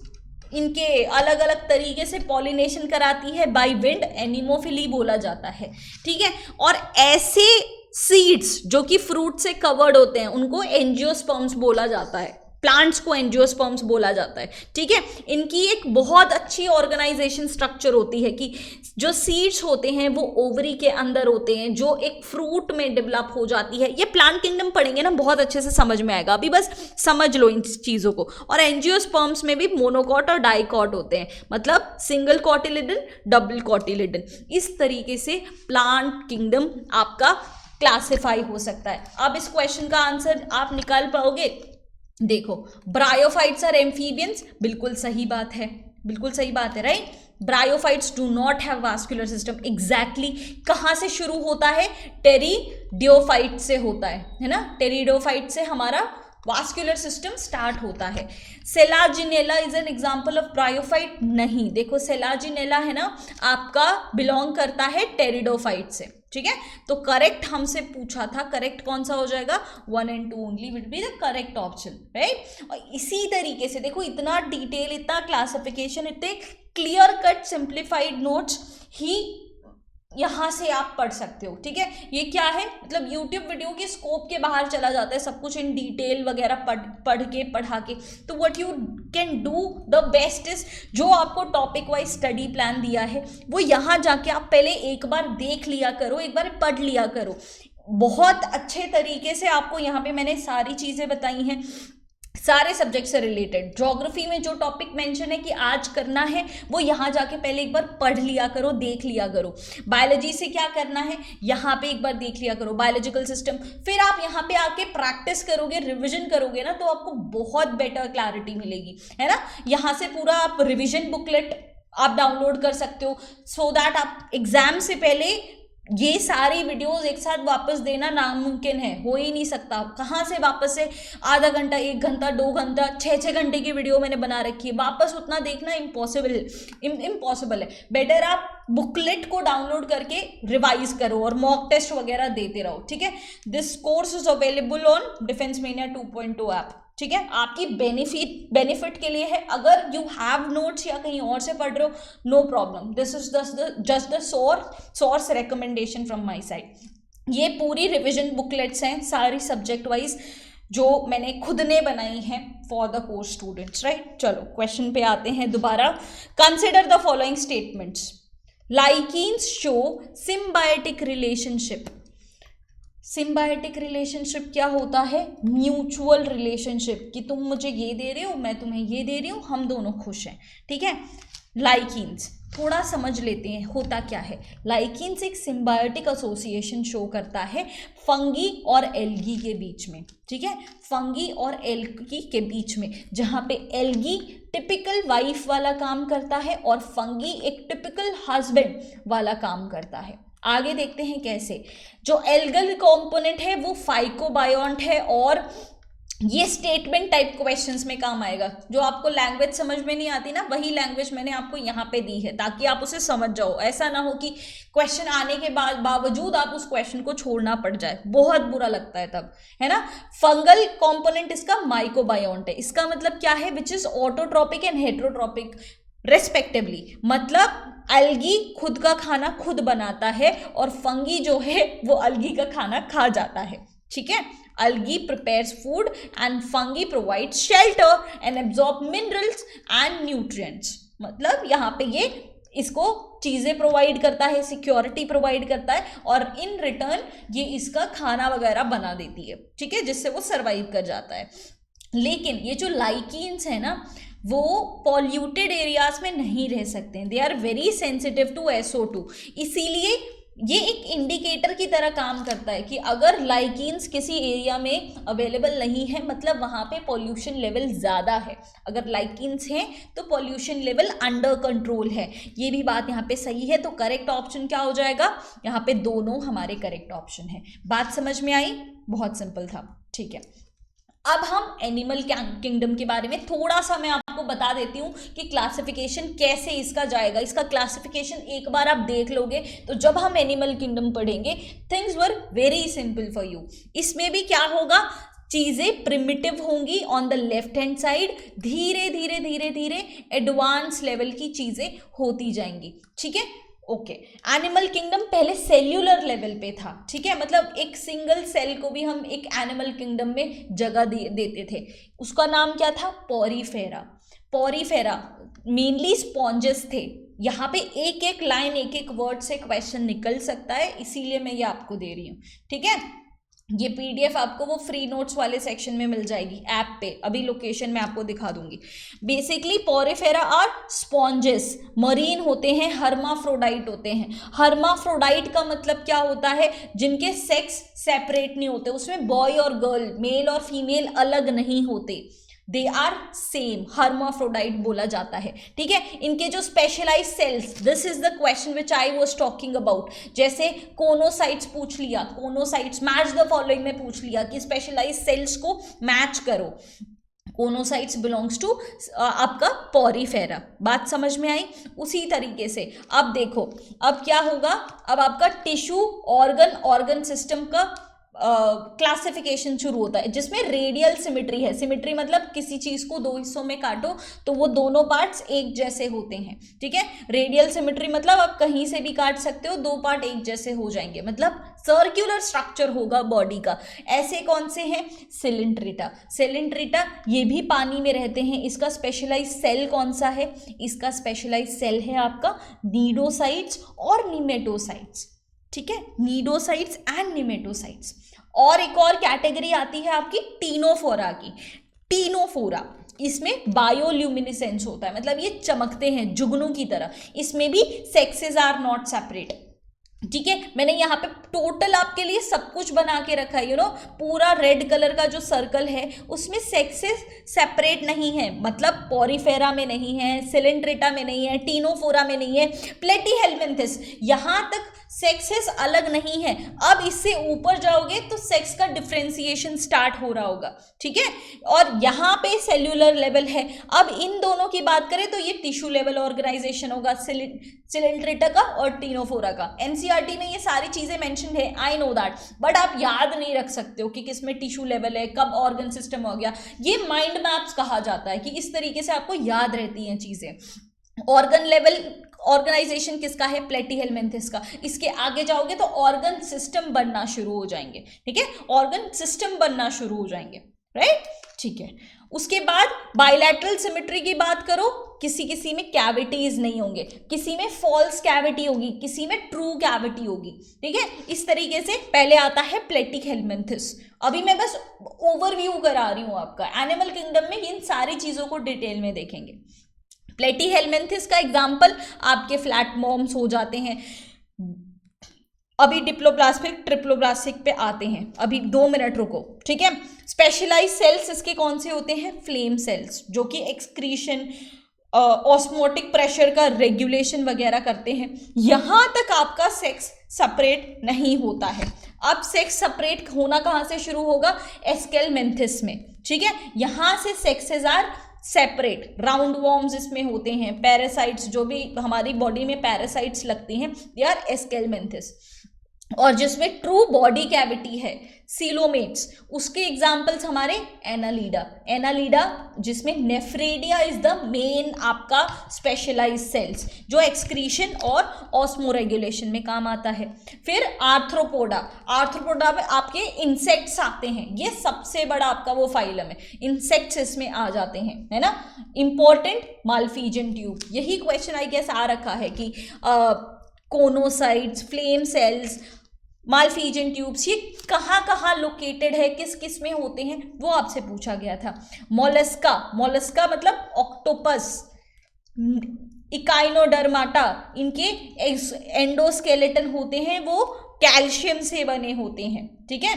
इनके अलग अलग तरीके से पॉलिनेशन कराती है, बाय विंड, एनिमोफिली बोला जाता है, ठीक है। और ऐसे सीड्स जो कि फ्रूट से कवर्ड होते हैं उनको एंजियोस्पर्म्स बोला जाता है, प्लांट्स को एंजियोस्पर्म्स बोला जाता है, ठीक है। इनकी एक बहुत अच्छी ऑर्गेनाइजेशन स्ट्रक्चर होती है कि जो सीड्स होते हैं वो ओवरी के अंदर होते हैं, जो एक फ्रूट में डेवलप हो जाती है। ये प्लांट किंगडम पढ़ेंगे ना, बहुत अच्छे से समझ में आएगा, अभी बस समझ लो इन चीज़ों को। और एंजियोस्पर्म्स में भी मोनोकॉट और डाइकॉट होते हैं, मतलब सिंगल कॉटिलिडन, डबल कॉटिलिडन। इस तरीके से प्लांट किंगडम आपका क्लासिफाई हो सकता है। अब इस क्वेश्चन का आंसर आप निकाल पाओगे? देखो, ब्रायोफाइट्स आर एम्फीबियंस, बिल्कुल सही बात है, बिल्कुल सही बात है, right. Bryophytes do not have vascular system, exactly. कहाँ से शुरू होता है? टेरिडोफाइट से होता है ना, टेरिडोफाइट से हमारा वास्कुलर सिस्टम स्टार्ट होता है। Selaginella is an example of bryophyte? नहीं, देखो सेलाजिनेला है ना आपका बिलोंग करता है टेरिडोफाइट से, ठीक है। तो करेक्ट हमसे पूछा था, करेक्ट कौन सा हो जाएगा? 1 and 2 only will be the correct option, right. और इसी तरीके से देखो, इतना डिटेल, इतना क्लासिफिकेशन, इतने क्लियर कट सिंप्लीफाइड नोट्स ही यहाँ से आप पढ़ सकते हो, ठीक है। ये क्या है, मतलब यूट्यूब वीडियो के स्कोप के बाहर चला जाता है, सब कुछ इन डिटेल वगैरह पढ़ा के। तो what you can do the best is, जो आपको टॉपिक वाइज स्टडी प्लान दिया है वो यहाँ जाके आप पहले एक बार देख लिया करो, एक बार पढ़ लिया करो। बहुत अच्छे तरीके से आपको यहाँ पे मैंने सारी चीज़ें बताई हैं, सारे सब्जेक्ट से रिलेटेड। ज्योग्राफी में जो टॉपिक मेंशन है कि आज करना है वो यहाँ जाके पहले एक बार पढ़ लिया करो, देख लिया करो। बायोलॉजी से क्या करना है यहाँ पे एक बार देख लिया करो, बायोलॉजिकल सिस्टम। फिर आप यहाँ पे आके प्रैक्टिस करोगे, रिविजन करोगे ना, तो आपको बहुत बेटर क्लैरिटी मिलेगी, है ना। यहाँ से पूरा आप रिविजन बुकलेट आप डाउनलोड कर सकते हो, सो दैट आप एग्जाम से पहले ये सारी वीडियोस एक साथ वापस देना नामुमकिन है, हो ही नहीं सकता। कहाँ से वापस से आधा घंटा, 1 घंटा, 2 घंटा, 6 घंटे की वीडियो मैंने बना रखी है, वापस उतना देखना इम्पॉसिबल है। बेटर आप बुकलेट को डाउनलोड करके रिवाइज करो और मॉक टेस्ट वगैरह देते रहो, ठीक है। This course is available on defence mania 2.0 app, ठीक है। आपकी बेनिफिट के लिए है। अगर यू हैव नोट्स या कहीं और से पढ़ रहे हो, no problem, this is just the source recommendation from my side. ये पूरी रिविजन बुकलेट्स हैं सारी सब्जेक्ट वाइज, जो मैंने खुद ने बनाई हैं for the course students, right. चलो क्वेश्चन पे आते हैं दोबारा। Consider the following statements. Lichens show symbiotic relationship. Symbiotic relationship क्या होता है? म्यूचुअल रिलेशनशिप, कि तुम मुझे ये दे रहे हो, मैं तुम्हें ये दे रही हूँ, हम दोनों खुश हैं, ठीक है। लाइकीन्स थोड़ा समझ लेते हैं होता क्या है। लाइकीन्स एक सिम्बायोटिक एसोसिएशन शो करता है फंगी और एल्गी के बीच में, ठीक है। फंगी और एल्गी के बीच में, जहाँ पे एल्गी टिपिकल वाइफ वाला काम करता है और फंगी एक टिपिकल हस्बैंड वाला काम करता है। आगे देखते हैं कैसे। जो एल्गल कंपोनेंट है वो फाइकोबायोंट है, और ये स्टेटमेंट टाइप क्वेश्चंस में काम आएगा। जो आपको लैंग्वेज समझ में नहीं आती ना, वही लैंग्वेज मैंने आपको यहाँ पे दी है ताकि आप उसे समझ जाओ। ऐसा ना हो कि क्वेश्चन आने के बावजूद आप उस क्वेश्चन को छोड़ना पड़ जाए, बहुत बुरा लगता है तब, है ना। फंगल कंपोनेंट इसका माइकोबायोंट है। इसका मतलब क्या है? Which is autotrophic and heterotrophic respectively. मतलब अलगी खुद का खाना खुद बनाता है और फंगी जो है वो अलगी का खाना खा जाता है, ठीक है। Algae prepares food and fungi provides shelter and absorb minerals and nutrients. मतलब यहाँ पे ये इसको चीज़ें प्रोवाइड करता है, सिक्योरिटी प्रोवाइड करता है, और इन रिटर्न ये इसका खाना वगैरह बना देती है, ठीक है, जिससे वो सर्वाइव कर जाता है। लेकिन ये जो लाइकीन्स है ना, वो पॉल्यूटेड एरियाज में नहीं रह सकते हैं। They are very sensitive to SO2, इसीलिए ये एक इंडिकेटर की तरह काम करता है कि अगर लाइकिन्स किसी एरिया में अवेलेबल नहीं है मतलब वहाँ पे पॉल्यूशन लेवल ज़्यादा है, अगर लाइकिन्स हैं तो पॉल्यूशन लेवल अंडर कंट्रोल है। ये भी बात यहाँ पे सही है, तो करेक्ट ऑप्शन क्या हो जाएगा, यहाँ पे दोनों हमारे करेक्ट ऑप्शन है। बात समझ में आई? बहुत सिंपल था, ठीक है। अब हम एनिमल किंगडम के बारे में थोड़ा सा मैं आपको बता देती हूँ कि क्लासिफिकेशन कैसे इसका जाएगा। इसका क्लासिफिकेशन एक बार आप देख लोगे तो जब हम एनिमल किंगडम पढ़ेंगे things were very simple for you. इसमें भी क्या होगा, चीज़ें प्रिमिटिव होंगी on the left hand side, धीरे धीरे धीरे धीरे एडवांस लेवल की चीज़ें होती जाएंगी, ठीक है। ओके, एनिमल किंगडम पहले सेल्यूलर लेवल पे था, ठीक है, मतलब एक सिंगल सेल को भी हम एक एनिमल किंगडम में जगह देते थे। उसका नाम क्या था, पॉरीफेरा। पॉरीफेरा मेनली स्पॉन्जेस थे। यहाँ पे एक एक लाइन एक एक वर्ड से क्वेश्चन निकल सकता है, इसीलिए मैं ये आपको दे रही हूँ, ठीक है। ये पीडीएफ आपको वो फ्री नोट्स वाले सेक्शन में मिल जाएगी ऐप पे, अभी लोकेशन मैं आपको दिखा दूंगी। Basically porifera are sponges, marine होते हैं, हर्माफ्रोडाइट होते हैं। हर्माफ्रोडाइट का मतलब क्या होता है, जिनके सेक्स सेपरेट नहीं होते, उसमें बॉय और गर्ल, मेल और फीमेल अलग नहीं होते, दे आर सेम, हर्माफ्रोडाइट बोला जाता है, ठीक है। इनके जो specialise cells, this is the question which I was talking about. जैसे कोनोसाइट्स पूछ लिया, कोनोसाइट्स मैच द फॉलोइंग में पूछ लिया कि स्पेशलाइज सेल्स को मैच करो, कोनोसाइट्स बिलोंग्स टू आपका पॉरीफेरा। बात समझ में आई? उसी तरीके से अब देखो, अब क्या होगा, अब आपका टिश्यू ऑर्गन सिस्टम का क्लासिफिकेशन शुरू होता है, जिसमें रेडियल सिमिट्री है। सिमिट्री मतलब किसी चीज को दो हिस्सों में काटो तो वो दोनों पार्ट्स एक जैसे होते हैं, ठीक है। रेडियल सिमिट्री मतलब आप कहीं से भी काट सकते हो, दो पार्ट एक जैसे हो जाएंगे, मतलब सर्कुलर स्ट्रक्चर होगा बॉडी का। ऐसे कौन से हैं, सिलिंड्रेटा। सिलिंड्रेटा ये भी पानी में रहते हैं। इसका स्पेशलाइज सेल कौन सा है, इसका स्पेशलाइज सेल है आपका नीडोसाइट्स और निमेटोसाइट्स, ठीक है, नीडोसाइट्स एंड निमेटोसाइट्स। और एक और कैटेगरी आती है आपकी टीनोफोरा की। टीनोफोरा, इसमें बायोल्यूमिनेसेंस होता है, मतलब ये चमकते हैं जुगनू की तरह। इसमें भी सेक्सेस आर नॉट सेपरेट, ठीक है। मैंने यहाँ पे टोटल आपके लिए सब कुछ बना के रखा है, पूरा रेड कलर का जो सर्कल है उसमें सेक्सेस सेपरेट नहीं है, मतलब पॉरीफेरा में नहीं है, सिलिंड्रेटा में नहीं है, टीनोफोरा में नहीं है, प्लेटीहेल्मिन्थिस यहाँ तक सेक्सेस अलग नहीं है। अब इससे ऊपर जाओगे तो सेक्स का डिफ्रेंसिएशन स्टार्ट हो रहा होगा, ठीक है, और यहाँ पे सेल्यूलर लेवल है। अब इन दोनों की बात करें तो ये टिश्यू लेवल ऑर्गेनाइजेशन होगा, सिलिंड्रेटा का और टीनोफोरा का। एनसीईआरटी में ये सारी चीजें मेंशन है, आई नो दैट, बट आप याद नहीं रख सकते हो कि किसमें टिश्यू लेवल है, कब ऑर्गन सिस्टम हो गया। ये माइंड मैप्स कहा जाता है कि इस तरीके से आपको याद रहती हैं चीजें। ऑर्गन लेवल ऑर्गेनाइजेशन किसका है, प्लेटीहेल्मिन्थिस का। इसके आगे जाओगे तो ऑर्गन सिस्टम बनना शुरू हो जाएंगे, ठीक है, ऑर्गन सिस्टम बनना शुरू हो जाएंगे, राइट, ठीक है। उसके बाद बायलैटरल सिमेट्री की बात करो, किसी किसी में कैविटीज नहीं होंगे, किसी में फॉल्स कैविटी होगी, किसी में ट्रू कैविटी होगी, ठीक है। इस तरीके से पहले आता है प्लेटीहेल्मिन्थिस। अभी मैं बस ओवरव्यू करा रही हूं आपका, एनिमल किंगडम में इन सारी चीजों को डिटेल में देखेंगे। प्लेटीहेल्मिन्थिस का एग्जाम्पल आपके फ्लैट मॉम्स हो जाते हैं। अभी डिप्लोप्लास्मिक ट्रिप्लोप्लास्टिक पे आते हैं, अभी 2 मिनट रुको, ठीक है। स्पेशलाइज सेल्स इसके कौन से होते हैं, फ्लेम सेल्स, जो कि एक्सक्रीशन ऑस्मोटिक प्रेशर का रेगुलेशन वगैरह करते हैं। यहां तक आपका सेक्स सेपरेट नहीं होता है। अब सेक्स सेपरेट होना कहां से शुरू होगा, एस्केलमेंथिस में, ठीक है। यहां से sexes are separate. Round worms इसमें होते हैं, पैरासाइट्स, जो भी हमारी बॉडी में पैरासाइट्स लगती हैं, दे आर एस्केलमेंथिस। और जिसमें ट्रू बॉडी कैविटी है, सीलोमेट्स, उसके एग्जाम्पल्स हमारे एनालीडा। एनालीडा जिसमें नेफ्रेडिया इज द मेन आपका स्पेशलाइज सेल्स, जो एक्सक्रीशन और ऑस्मोरेगुलेशन में काम आता है। फिर आर्थ्रोपोडा, आर्थ्रोपोडा में आपके इंसेक्ट्स आते हैं, ये सबसे बड़ा आपका वो फाइलम है, इंसेक्ट्स इसमें आ जाते हैं, है ना। इंपॉर्टेंट माल्फीजन ट्यूब, यही क्वेश्चन आई गेस आ रखा है कि कोनोसाइट्स, फ्लेम सेल्स, माल्फीजन ट्यूब्स, ये कहाँ कहाँ लोकेटेड है, किस किस में होते हैं, वो आपसे पूछा गया था। मोलस्का, मोलस्का मतलब ऑक्टोपस, इकाइनोडर्माटा, इनके एंडोस्केलेटन होते हैं वो कैल्शियम से बने होते हैं, ठीक है।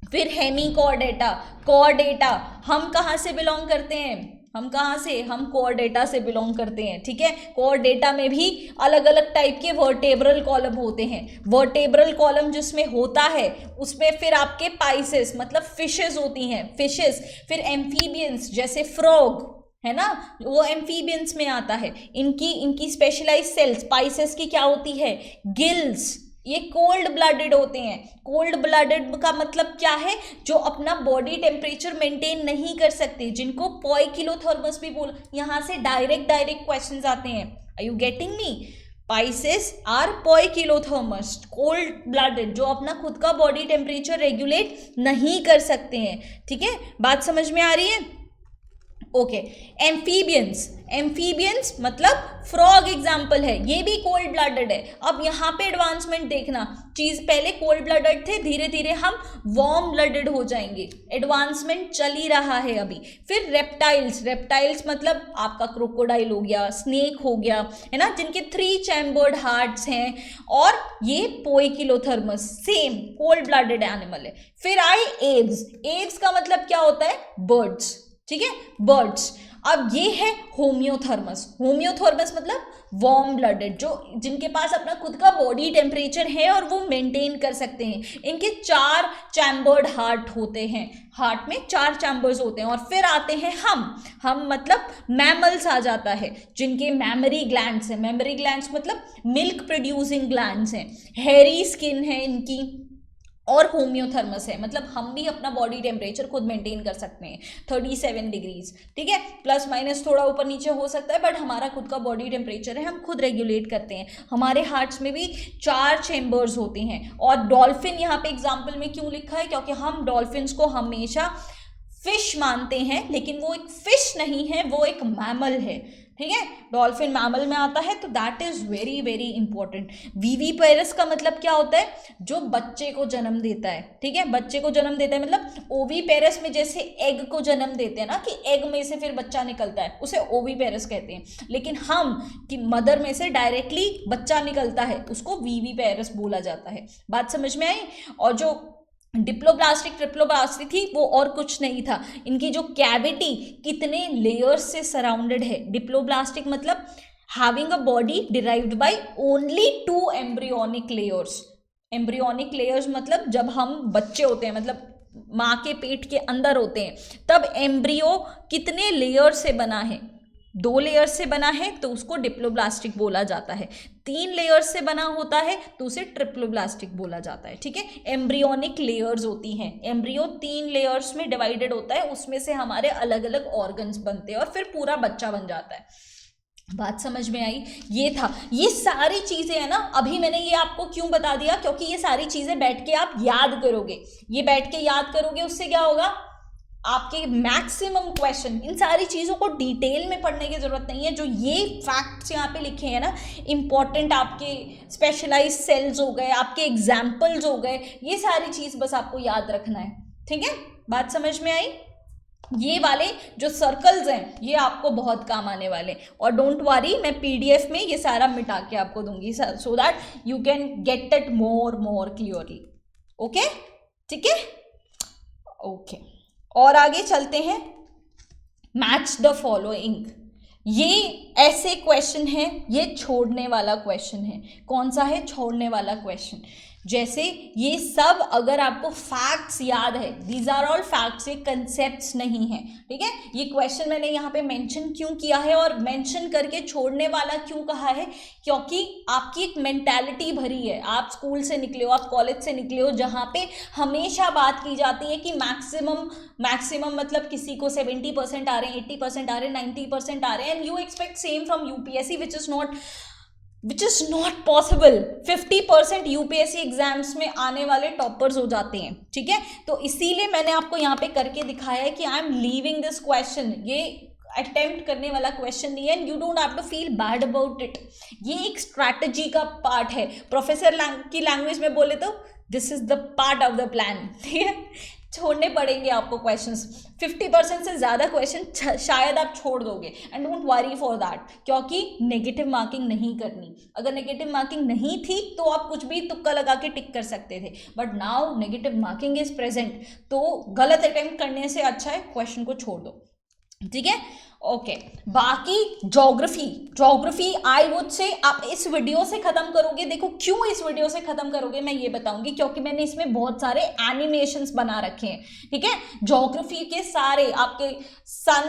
फिर हेमिकॉर्डेटा, कॉर्डेटा, हम कहाँ से बिलोंग करते हैं, हम कहाँ से, हम कॉर्डेटा से बिलोंग करते हैं, ठीक है। कॉर्डेटा में भी अलग अलग टाइप के वर्टेब्रल कॉलम होते हैं। वर्टेब्रल कॉलम जिसमें होता है उसमें फिर आपके पाइसेस मतलब फिशेस होती हैं, फिशेस। फिर एम्फीबियंस जैसे फ्रॉग है ना, वो एम्फीबियंस में आता है। इनकी स्पेशलाइज सेल्स पाइसेस की क्या होती है, गिल्स। ये कोल्ड ब्लडेड होते हैं। कोल्ड ब्लडेड का मतलब क्या है, जो अपना बॉडी टेम्परेचर मेंटेन नहीं कर सकते, जिनको पोइकिलोथर्मस भी बोल। यहाँ से डायरेक्ट क्वेश्चंस आते हैं। Are you getting me? Pisces are poikilothermous, cold blooded, जो अपना खुद का बॉडी टेम्परेचर रेगुलेट नहीं कर सकते हैं, ठीक है। बात समझ में आ रही है? ओके। एम्फीबियंस मतलब फ्रॉग एग्जाम्पल है, ये भी कोल्ड ब्लडेड है। अब यहाँ पे एडवांसमेंट देखना, चीज पहले कोल्ड ब्लडेड थे, धीरे धीरे हम वार्म ब्लडेड हो जाएंगे। एडवांसमेंट चल ही रहा है अभी। फिर रेप्टाइल्स मतलब आपका क्रोकोडाइल हो गया, स्नेक हो गया, है ना, जिनके 3 चैम्बर्ड हार्ट्स हैं, और ये पोइकिलोथर्मस सेम कोल्ड ब्लडेड एनिमल है। फिर आए एव्स का मतलब क्या होता है, बर्ड्स, ठीक है, बर्ड्स। अब ये है होम्योथर्मस मतलब वार्म ब्लडेड, जो जिनके पास अपना खुद का बॉडी टेम्परेचर है और वो मेंटेन कर सकते हैं। इनके 4 चैम्बर्ड हार्ट होते हैं, हार्ट में 4 चैम्बर्स होते हैं। और फिर आते हैं हम मतलब मैमल्स आ जाता है, जिनके मैमरी ग्लैंड्स हैं। मैमरी ग्लैंड्स मतलब मिल्क प्रोड्यूसिंग ग्लैंड्स हैं, हेयरी स्किन है इनकी, और होम्योथर्मस है, मतलब हम भी अपना बॉडी टेम्परेचर खुद मेंटेन कर सकते हैं 37 डिग्रीज, ठीक है। प्लस माइनस थोड़ा ऊपर नीचे हो सकता है, बट हमारा खुद का बॉडी टेम्परेचर है, हम खुद रेगुलेट करते हैं। हमारे हार्ट्स में भी 4 चेम्बर्स होते हैं। और डॉल्फिन यहाँ पे एग्जाम्पल में क्यों लिखा है, क्योंकि हम डॉल्फिन्स को हमेशा फिश मानते हैं, लेकिन वो एक फिश नहीं है, वो एक मैमल है, ठीक है। डॉल्फिन मैमल में आता है, तो that is very very important. Viviparous का मतलब क्या होता है, जो बच्चे को जन्म देता है, ठीक है। बच्चे को जन्म देता है मतलब ओविपेरस में जैसे एग को जन्म देते हैं ना, कि एग में से फिर बच्चा निकलता है, उसे ओविपेरस कहते हैं। लेकिन हम कि मदर में से डायरेक्टली बच्चा निकलता है, उसको विविपेरस बोला जाता है। बात समझ में आई? और जो डिप्लोब्लास्टिक ट्रिप्लोब्लास्टिक थी वो और कुछ नहीं था, इनकी जो कैविटी कितने लेयर्स से सराउंडेड है। डिप्लोब्लास्टिक मतलब having a body derived by only 2 embryonic layers. Embryonic layers मतलब जब हम बच्चे होते हैं, मतलब माँ के पेट के अंदर होते हैं, तब एम्ब्रियो कितने लेयर से बना है, 2 लेयर से बना है तो उसको डिप्लोब्लास्टिक बोला जाता है। 3 लेयर से बना होता है तो उसे ट्रिप्लोब्लास्टिक बोला जाता है, ठीक है। एम्ब्रियोनिक लेयर्स होती हैं, एम्ब्रियो 3 लेयर्स में डिवाइडेड होता है, उसमें से हमारे अलग अलग ऑर्गन्स बनते हैं और फिर पूरा बच्चा बन जाता है। बात समझ में आई? ये था, ये सारी चीजें है ना। अभी मैंने ये आपको क्यों बता दिया, क्योंकि ये सारी चीजें बैठ के आप याद करोगे, ये बैठ के याद करोगे, उससे क्या होगा, आपके मैक्सिमम क्वेश्चन, इन सारी चीज़ों को डिटेल में पढ़ने की जरूरत नहीं है। जो ये फैक्ट्स यहाँ पे लिखे हैं ना, इंपॉर्टेंट, आपके स्पेशलाइज सेल्स हो गए, आपके एग्जाम्पल्स हो गए, ये सारी चीज़ बस आपको याद रखना है, ठीक है। बात समझ में आई? ये वाले जो सर्कल्स हैं ये आपको बहुत काम आने वाले। और डोंट वरी, मैं PDF में ये सारा मिटा के आपको दूंगी, so that you can get it more clearly. Okay, ठीक है, ओके। और आगे चलते हैं, मैच द फॉलोइंग। ये ऐसे क्वेश्चन है, ये छोड़ने वाला क्वेश्चन है। कौन सा है? छोड़ने वाला क्वेश्चन। जैसे ये सब अगर आपको फैक्ट्स याद है, दीज आर ऑल फैक्ट्स, ये कंसेप्ट्स नहीं है, ठीक है। ये क्वेश्चन मैंने यहाँ पे मेंशन क्यों किया है और मेंशन करके छोड़ने वाला क्यों कहा है, क्योंकि आपकी एक मेंटालिटी भरी है। आप स्कूल से निकले हो, आप कॉलेज से निकले हो, जहाँ पे हमेशा बात की जाती है कि मैक्सिमम मतलब किसी को 70% आ रहे हैं, 80% आ रहे हैं, 90% आ रहे हैं, and you expect same from UPSC, which is not possible. 50% UPSC exams में आने वाले टॉपर्स हो जाते हैं, ठीक है। तो इसीलिए मैंने आपको यहाँ पे करके दिखाया है कि I am leaving this question, ये अटेम्प्ट करने वाला क्वेश्चन नहीं है, and you don't have to feel bad about it. ये एक स्ट्रैटेजी का पार्ट है। प्रोफेसर की लैंग्वेज में बोले तो this is the part of the plan, ठीक है। छोड़ने पड़ेंगे आपको क्वेश्चंस, 50% से ज़्यादा क्वेश्चन शायद आप छोड़ दोगे, and don't worry for that, क्योंकि नेगेटिव मार्किंग नहीं करनी। अगर नेगेटिव मार्किंग नहीं थी तो आप कुछ भी तुक्का लगा के टिक कर सकते थे, but now negative marking is present, तो गलत अटेम्प्ट करने से अच्छा है क्वेश्चन को छोड़ दो, ठीक है। ओके, बाकी ज्योग्राफी आई वुड से आप इस वीडियो से खत्म करोगे। देखो क्यों इस वीडियो से खत्म करोगे मैं ये बताऊंगी, क्योंकि मैंने इसमें बहुत सारे एनिमेशंस बना रखे हैं, ठीक है। ज्योग्राफी के सारे आपके सन,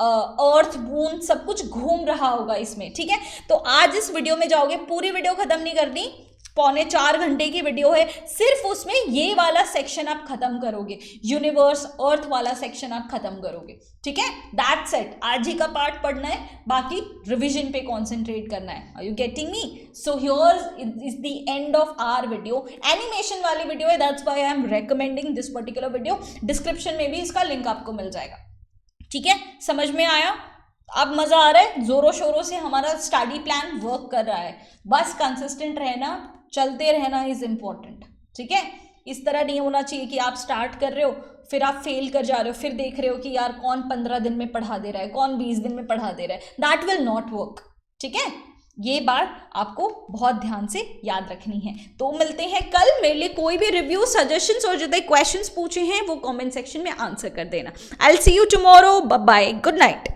अर्थ, मून सब कुछ घूम रहा होगा इसमें, ठीक है। तो आज इस वीडियो में जाओगे, पूरी वीडियो खत्म नहीं करनी, 3.25 घंटे की वीडियो है, सिर्फ उसमें ये वाला सेक्शन आप खत्म करोगे, यूनिवर्स अर्थ वाला सेक्शन आप खत्म करोगे, ठीक है। दैट्स इट, आज ही का पार्ट पढ़ना है, बाकी रिवीजन पे कंसंट्रेट करना है। Are you getting me? So here is the end of our video. Animation वाली वीडियो है, that's why I am recommending this particular video. Description में भी इसका लिंक आपको मिल जाएगा, ठीक है। समझ में आया? अब मजा आ रहा है, जोरों शोरों से हमारा स्टडी प्लान वर्क कर रहा है, बस कंसिस्टेंट रहना, चलते रहना इज इंपॉर्टेंट, ठीक है। इस तरह नहीं होना चाहिए कि आप स्टार्ट कर रहे हो फिर आप फेल कर जा रहे हो, फिर देख रहे हो कि यार कौन 15 दिन में पढ़ा दे रहा है, कौन 20 दिन में पढ़ा दे रहा है, दैट विल नॉट वर्क, ठीक है। ये बात आपको बहुत ध्यान से याद रखनी है। तो मिलते हैं कल। मेरे लिए कोई भी रिव्यू, सजेशंस और जो क्वेश्चंस पूछे हैं वो कमेंट सेक्शन में आंसर कर देना। I will see you tomorrow, bye bye, good night.